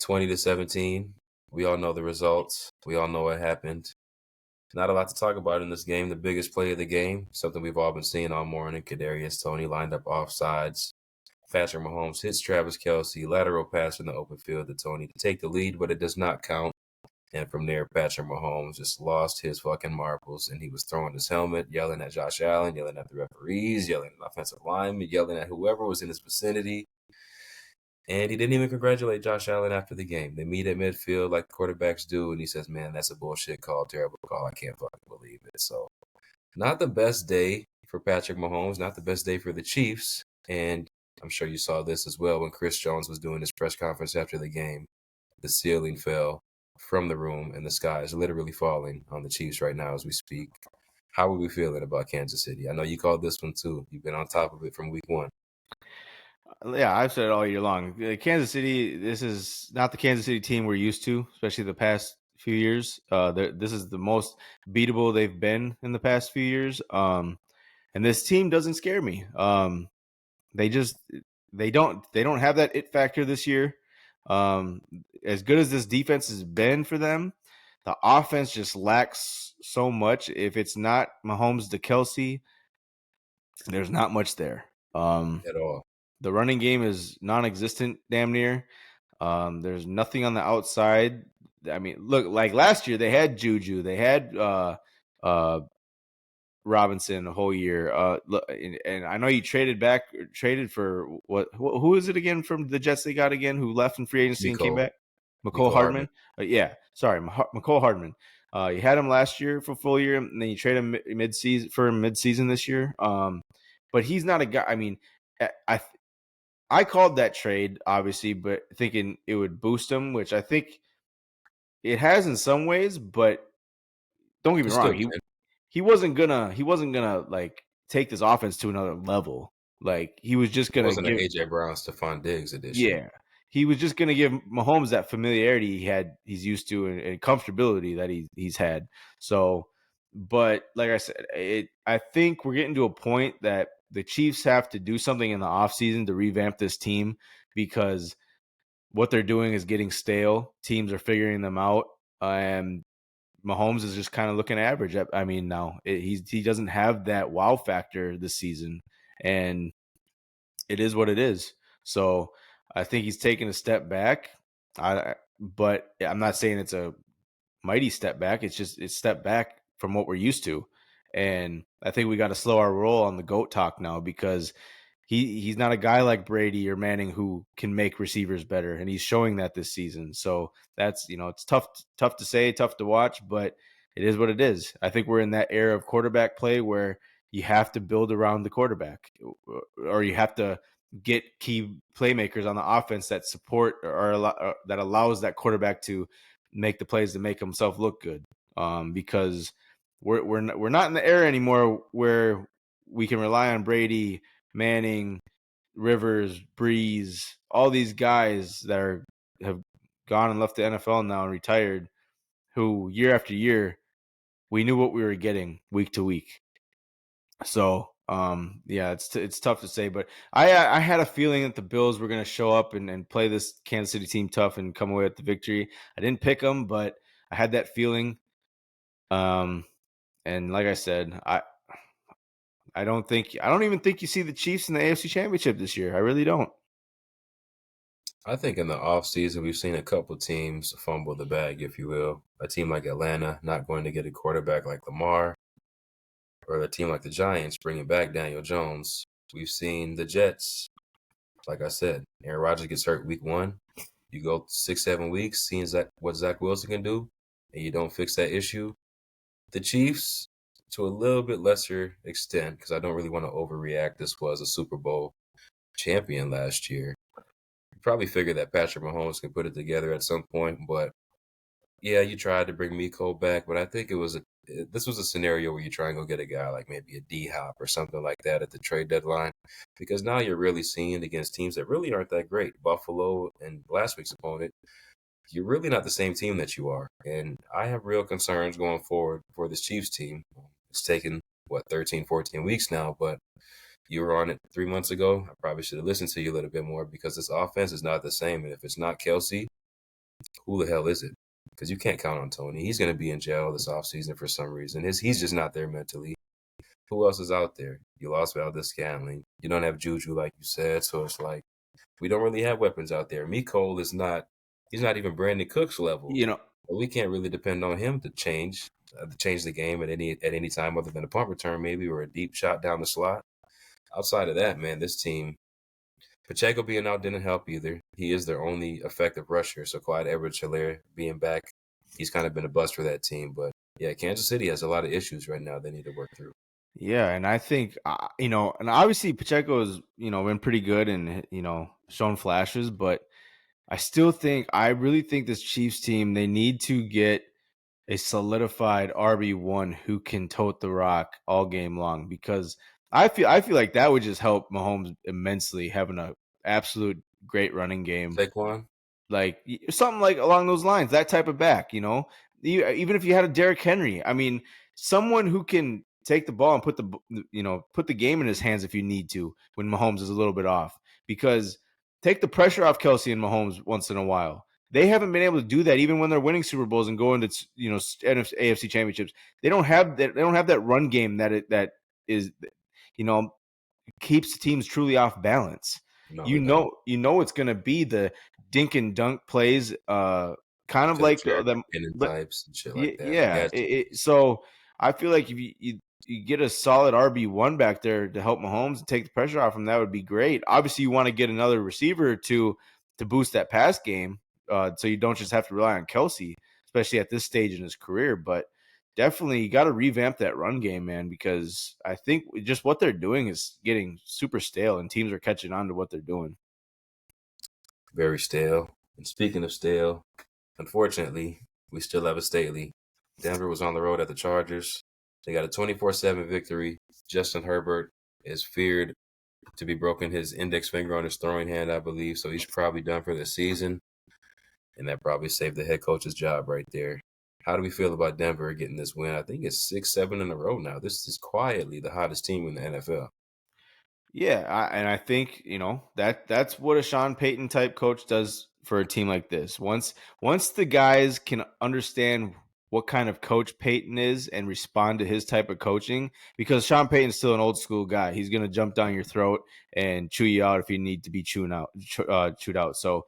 20-17. We all know the results. We all know what happened. Not a lot to talk about in this game. The biggest play of the game, something we've all been seeing all morning. Kadarius Toney lined up offsides. Patrick Mahomes hits Travis Kelce. Lateral pass in the open field to Toney to take the lead, but it does not count. And from there, Patrick Mahomes just lost his fucking marbles, and he was throwing his helmet, yelling at Josh Allen, yelling at the referees, yelling at the offensive linemen, yelling at whoever was in his vicinity. And he didn't even congratulate Josh Allen after the game. They meet at midfield like quarterbacks do, and he says, "Man, that's a bullshit call, terrible call. I can't fucking believe it." So, not the best day for Patrick Mahomes, not the best day for the Chiefs. And I'm sure you saw this as well when Chris Jones was doing his press conference after the game. The ceiling fell from the room, and the sky is literally falling on the Chiefs right now as we speak. How are we feeling about Kansas City? I know you called this one too. You've been on top of it from week one. Yeah, I've said it all year long. Kansas City, this is not the Kansas City team we're used to, especially the past few years. This is the most beatable they've been in the past few years. And this team doesn't scare me. They just they don't have that it factor this year. As good as this defense has been for them, the offense just lacks so much. If it's not Mahomes to Kelsey, there's not much there. At all. The running game is non-existent, damn near. There's nothing on the outside. I mean, look, like last year they had Juju, they had uh, Robinson a whole year. And I know you traded for what? Who is it again from the Jets they got again? Who left in free agency and came Miko, back? McCole Miko Hardman. Hardman. Yeah, sorry, McCole Hardman. You had him last year for full year, and then you trade him mid-season this year. But he's not a guy. I mean, I called that trade obviously, but thinking it would boost him, which I think it has in some ways. But don't get He me still wrong, can. he wasn't gonna like take this offense to another level. Like he was just It gonna wasn't an give AJ Brown, Stephon Diggs edition. yeah. He was just gonna give Mahomes that familiarity he's used to and comfortability that he's had. So but like I said, I think we're getting to a point that the Chiefs have to do something in the offseason to revamp this team because what they're doing is getting stale. Teams are figuring them out. And Mahomes is just kind of looking average. I mean, now he doesn't have that wow factor this season, and it is what it is. So I think he's taking a step back. But I'm not saying it's a mighty step back. It's step back from what we're used to, and I think we got to slow our roll on the GOAT talk now because he's not a guy like Brady or Manning who can make receivers better, and he's showing that this season. So that's it's tough to say, tough to watch, but it is what it is. I think we're in that era of quarterback play where you have to build around the quarterback, or you have to get key playmakers on the offense that support or that allows that quarterback to make the plays to make himself look good. Because we're not in the era anymore where we can rely on Brady, Manning, Rivers, Breeze, all these guys that have gone and left the NFL now and retired, who year after year we knew what we were getting week to week. So yeah, it's tough to say, but I had a feeling that the Bills were going to show up and play this Kansas City team tough and come away with the victory. I didn't pick them, but I had that feeling. And like I said, I don't even think you see the Chiefs in the AFC Championship this year. I really don't. I think in the offseason, we've seen a couple teams fumble the bag, if you will. A team like Atlanta not going to get a quarterback like Lamar, or a team like the Giants bringing back Daniel Jones. We've seen the Jets, like I said, Aaron Rodgers gets hurt week one. You go 6-7 weeks, seeing what Zach Wilson can do, and you don't fix that issue. The Chiefs, to a little bit lesser extent, because I don't really want to overreact. This was a Super Bowl champion last year. You probably figured that Patrick Mahomes can put it together at some point, but yeah, you tried to bring Miko back, but I think this was a scenario where you try and go get a guy like maybe a D Hop or something like that at the trade deadline, because now you're really seeing against teams that really aren't that great. Buffalo and last week's opponent, you're really not the same team that you are, and I have real concerns going forward for this Chiefs team. It's taken 13, 14 weeks now, but you were on it 3 months ago. I probably should have listened to you a little bit more because this offense is not the same, and if it's not Kelsey, who the hell is it? Because you can't count on Tony. He's going to be in jail this offseason for some reason. He's just not there mentally. Who else is out there? You lost Valdez-Scantling. You don't have Juju, like you said. So it's like we don't really have weapons out there. Mecole is not. He's not even Brandon Cooks level. But we can't really depend on him to change the game at any time other than a punt return maybe or a deep shot down the slot. Outside of that, man, this team, Pacheco being out didn't help either. He is their only effective rusher, so Clyde Edwards-Helaire being back, he's kind of been a bust for that team. But yeah, Kansas City has a lot of issues right now they need to work through. Yeah, and I think and obviously Pacheco has been pretty good and shown flashes, but I really think this Chiefs team, they need to get a solidified RB1 who can tote the rock all game long, because I feel like that would just help Mahomes immensely, having a absolute great running game, Saquon? like something like along those lines, that type of back. Even if you had a Derrick Henry, I mean, someone who can take the ball and put the game in his hands if you need to when Mahomes is a little bit off, because take the pressure off Kelsey and Mahomes once in a while. They haven't been able to do that even when they're winning Super Bowls and going to AFC championships. They don't have that. They don't have that run game that is you know keeps the teams truly off balance. No, You they don't. know, it's going to be the dink and dunk plays, kind of To the like Jarek them. McKinnon But types and shit like that. yeah, Gas so I feel like if you get a solid RB1 back there to help Mahomes and take the pressure off him, that would be great. Obviously, you want to get another receiver to boost that pass game, so you don't just have to rely on Kelsey, especially at this stage in his career. But definitely, you got to revamp that run game, man, because I think just what they're doing is getting super stale, and teams are catching on to what they're doing. very stale. And speaking of stale, unfortunately, we still have a Staley. Denver was on the road at the Chargers. They got a 24-7 victory. Justin Herbert is feared to be broken his index finger on his throwing hand, I believe, so he's probably done for the season. And that probably saved the head coach's job right there. How do we feel about Denver getting this win? I think it's 6-7 in a row now. This is quietly the hottest team in the NFL. Yeah, and I think that's what a Sean Payton type coach does for a team like this. Once the guys can understand what kind of coach Payton is and respond to his type of coaching, because Sean Payton's still an old school guy. He's gonna jump down your throat and chew you out if you need to be chewed out. So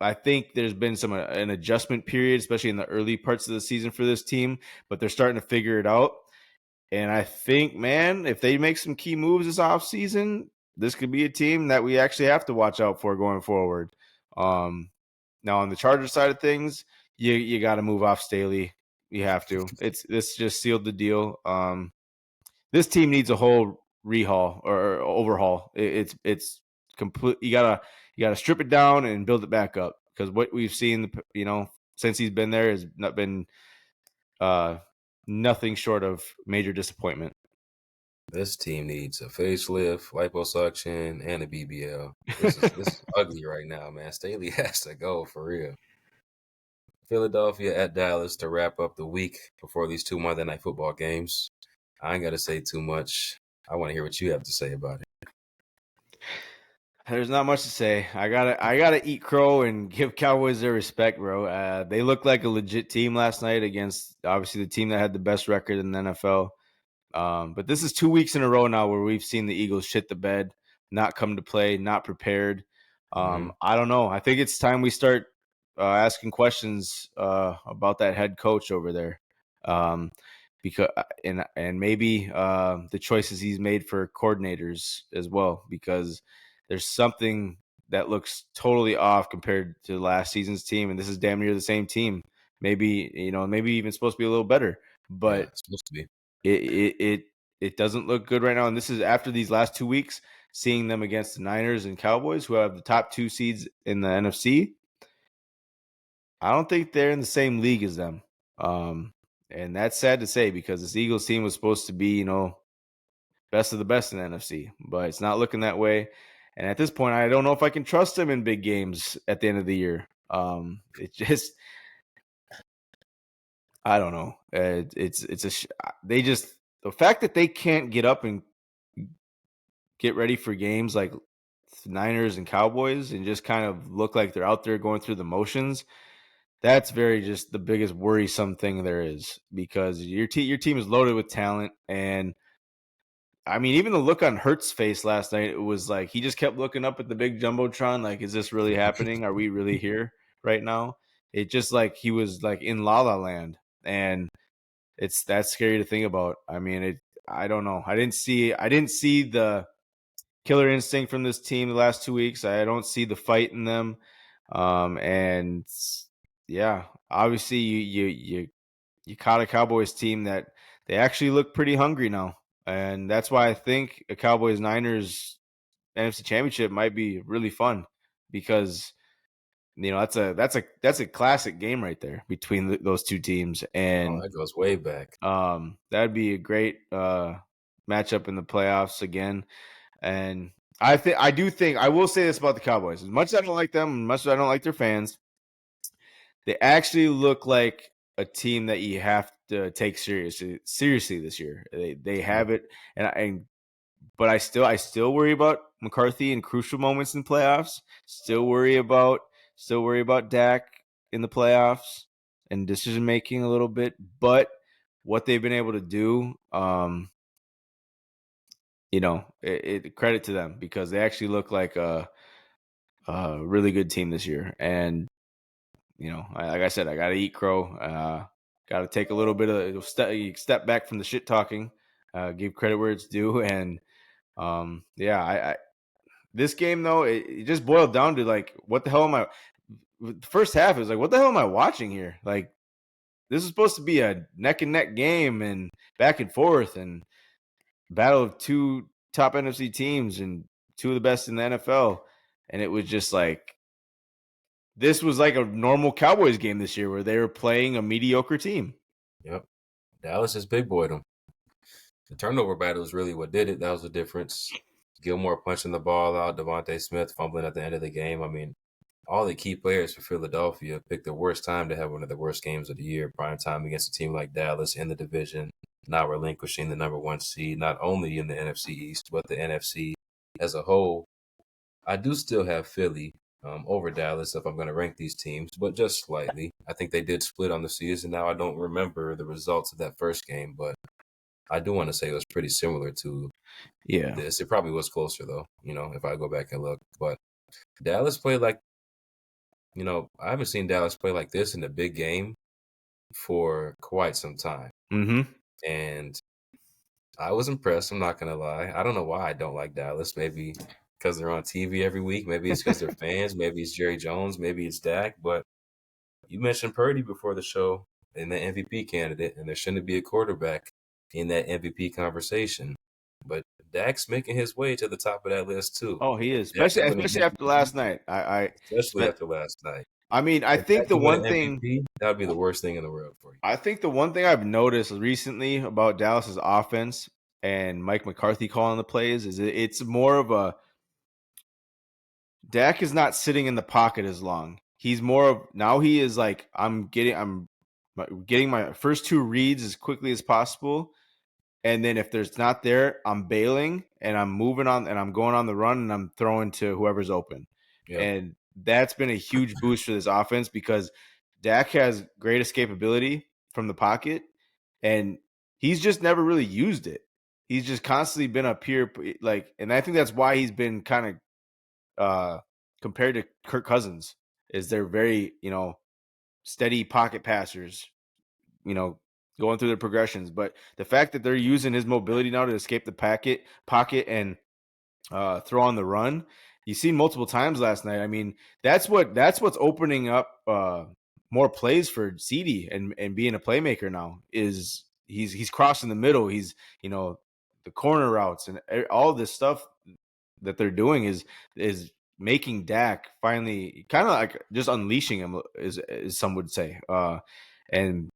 I think there's been an adjustment period, especially in the early parts of the season for this team, but they're starting to figure it out. And I think, man, if they make some key moves this offseason, this could be a team that we actually have to watch out for going forward. Now, on the Chargers side of things, you got to move off Staley. You have to. This just sealed the deal. This team needs a whole rehaul or overhaul. It's complete. You gotta strip it down and build it back up, because what we've seen, since he's been there has not been uh, nothing short of major disappointment. This team needs a facelift, liposuction, and a BBL. This is ugly right now, man. Staley has to go for real. Philadelphia at Dallas to wrap up the week before these two Monday Night Football games. I ain't got to say too much. I want to hear what you have to say about it. There's not much to say. I gotta eat crow and give Cowboys their respect, bro. They looked like a legit team last night against obviously the team that had the best record in the NFL. But this is 2 weeks in a row now where we've seen the Eagles shit the bed, not come to play, not prepared. Mm-hmm. I don't know. I think it's time we start asking questions about that head coach over there, because and maybe the choices he's made for coordinators as well, because there's something that looks totally off compared to last season's team, and this is damn near the same team. Maybe maybe even supposed to be a little better, Yeah, but it's supposed to be. it doesn't look good right now. And this is after these last 2 weeks, seeing them against the Niners and Cowboys, who have the top two seeds in the NFC. I don't think they're in the same league as them. And that's sad to say, because this Eagles team was supposed to be, best of the best in the NFC, but it's not looking that way. And at this point, I don't know if I can trust them in big games at the end of the year. It just, I don't know. They just, the fact that they can't get up and get ready for games like Niners and Cowboys and just kind of look like they're out there going through the motions. That's very just the biggest worrisome thing there is, because your team is loaded with talent. And I mean, even the look on Hurt's face last night, it was like he just kept looking up at the big jumbotron, like, is this really happening? Are we really here right now? it just like he was like in La La Land, and that's scary to think about. I mean, I don't know. I didn't see the killer instinct from this team the last 2 weeks. I don't see the fight in them. And yeah, obviously you caught a Cowboys team that they actually look pretty hungry now. And that's why I think a Cowboys Niners NFC Championship might be really fun, because that's a classic game right there between those two teams. Oh, And that goes way back. that'd be a great matchup in the playoffs again. And I will say this about the Cowboys: as much as I don't like them, as much as I don't like their fans, they actually look like a team that you have to take seriously this year. They Yeah. have it, and but I still worry about McCarthy in crucial moments in playoffs. Still worry about Dak in the playoffs and decision making a little bit. But what they've been able to do, credit to them, because they actually look like a really good team this year. And like I said, I got to eat crow. Got to take a little bit of step back from the shit talking, give credit where it's due, and yeah, I this game though, it just boiled down to like, what the hell am I? The first half is like, what the hell am I watching here? Like, this is supposed to be a neck and neck game and back and forth and battle of two top NFC teams and two of the best in the NFL, and it was just like, this was like a normal Cowboys game this year where they were playing a mediocre team. Yep. Dallas is big boy them. The turnover battle is really what did it. That was the difference. Gilmore punching the ball out, Devontae Smith fumbling at the end of the game. I mean, all the key players for Philadelphia picked the worst time to have one of the worst games of the year, prime time against a team like Dallas in the division, not relinquishing the number one seed, not only in the NFC East, but the NFC as a whole. I do still have Philly over Dallas if I'm going to rank these teams, but just slightly. I think they did split on the season. Now, I don't remember the results of that first game, but I do want to say it was pretty similar to Yeah. this. It probably was closer, though, if I go back and look. But Dallas played like, I haven't seen Dallas play like this in a big game for quite some time. Mm-hmm. And I was impressed. I'm not going to lie. I don't know why I don't like Dallas. Maybe because they're on TV every week. Maybe it's because they're fans. Maybe it's Jerry Jones. Maybe it's Dak. But you mentioned Purdy before the show and the MVP candidate, and there shouldn't be a quarterback in that MVP conversation. But Dak's making his way to the top of that list too. Oh, he is, Dak especially can win an after last MVP, night. especially after last night. I mean, I If Dak think the can win one an thing MVP, that would be the worst thing in the world for you. I think the one thing I've noticed recently about Dallas's offense and Mike McCarthy calling the plays is it's more of a, Dak is not sitting in the pocket as long. He's more of, now he is like, I'm getting my first two reads as quickly as possible. And then if there's not there, I'm bailing and I'm moving on and I'm going on the run and I'm throwing to whoever's open. Yep. And that's been a huge boost for this offense, because Dak has great escapability from the pocket, and he's just never really used it. He's just constantly been up here, and I think that's why he's been kind of compared to Kirk Cousins, is they're very, steady pocket passers, going through their progressions. But the fact that they're using his mobility now to escape the pocket and throw on the run, you seen multiple times last night. I mean, that's what's opening up more plays for CD and being a playmaker now. Is he's crossing the middle. He's, the corner routes and all this stuff that they're doing is making Dak finally kind of like just unleashing him, as some would say. And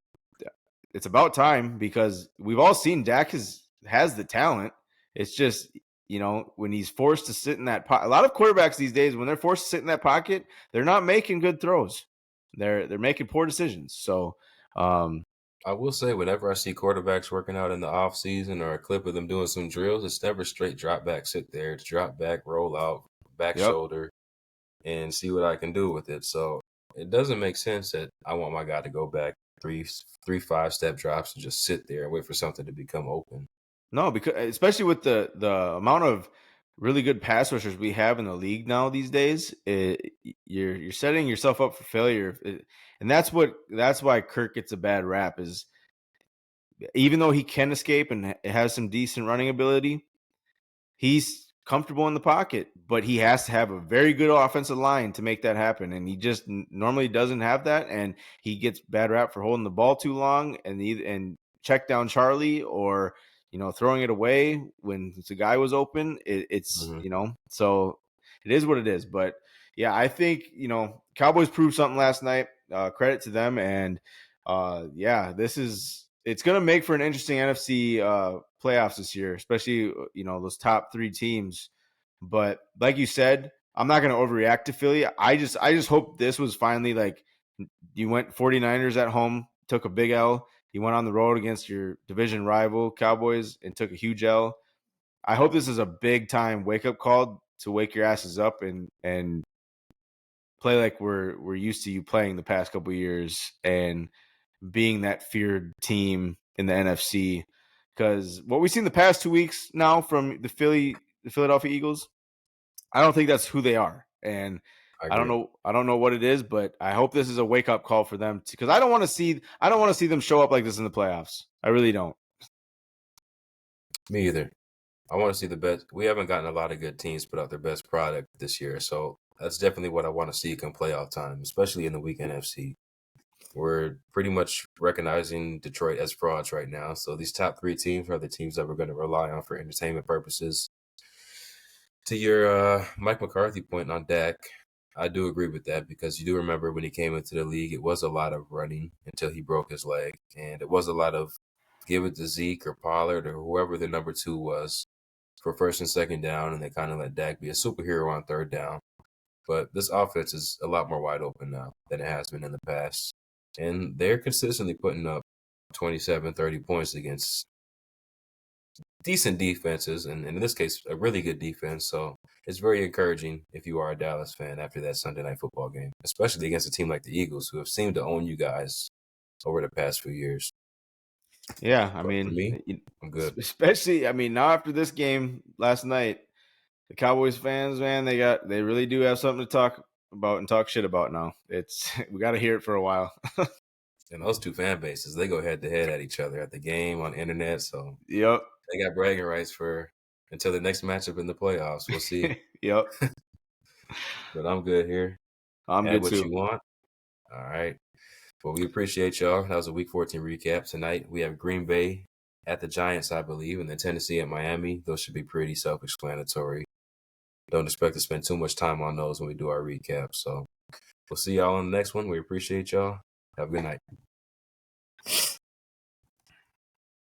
it's about time, because we've all seen Dak has the talent. It's just, when he's forced to sit in that pocket. A lot of quarterbacks these days, when they're forced to sit in that pocket, they're not making good throws. They're making poor decisions. So, I will say, whenever I see quarterbacks working out in the off season or a clip of them doing some drills, it's never straight drop back, sit there. It's drop back, roll out, back yep. shoulder, and see what I can do with it. So it doesn't make sense that I want my guy to go back three 5-step drops and just sit there and wait for something to become open. No, because especially with the amount of really good pass rushers we have in the league now these days, you're setting yourself up for failure. And that's why Kirk gets a bad rap. Is even though he can escape and has some decent running ability, he's comfortable in the pocket, but he has to have a very good offensive line to make that happen. And he just normally doesn't have that. And he gets bad rap for holding the ball too long and check down Charlie, or, throwing it away when the guy was open. It's, Mm-hmm. So it is what it is. But yeah, I think, Cowboys proved something last night. Credit to them. And yeah, it's going to make for an interesting NFC playoffs this year, especially those top three teams. But like you said, I'm not going to overreact to Philly. I just hope this was finally like you went 49ers at home, took a big L. You went on the road against your division rival Cowboys and took a huge L. I hope this is a big time wake up call to wake your asses up and play like we're used to you playing the past couple of years and being that feared team in the NFC. Because what we've seen the past 2 weeks now from the Philadelphia Eagles, I don't think that's who they are. And I I don't agree. know. I don't know what it is, but I hope this is a wake up call for them because I don't want to see them show up like this in the playoffs. I really don't. Me either. I want to see the best. We haven't gotten a lot of good teams put out their best product this year, so that's definitely what I want to see come playoff time, especially in the weak NFC. We're pretty much recognizing Detroit as frauds right now. So these top three teams are the teams that we're going to rely on for entertainment purposes. To your Mike McCarthy point on Dak, I do agree with that because you do remember when he came into the league, it was a lot of running until he broke his leg. And it was a lot of give it to Zeke or Pollard or whoever the number two was for first and second down. And they kind of let Dak be a superhero on third down. But this offense is a lot more wide open now than it has been in the past. And they're consistently putting up 27, 30 points against decent defenses, and in this case, a really good defense. So it's very encouraging if you are a Dallas fan after that Sunday night football game, especially against a team like the Eagles, who have seemed to own you guys over the past few years. Yeah, I But for mean, me, I'm good. especially now after this game last night, the Cowboys fans, man, they really do have something to talk about and talk shit about now. It's we got to hear it for a while. And those two fan bases, they go head to head at each other at the game, on the internet. So Yep. they got bragging rights for until the next matchup in the playoffs. We'll see. Yep. But I'm good here. I'm Add good what too. you want. All right. Well, we appreciate y'all. That was a Week 14 recap. Tonight we have Green Bay at the Giants, I believe, and then Tennessee at Miami. Those should be pretty self-explanatory. Don't expect to spend too much time on those when we do our recap. So we'll see y'all on the next one. We appreciate y'all. Have a good night.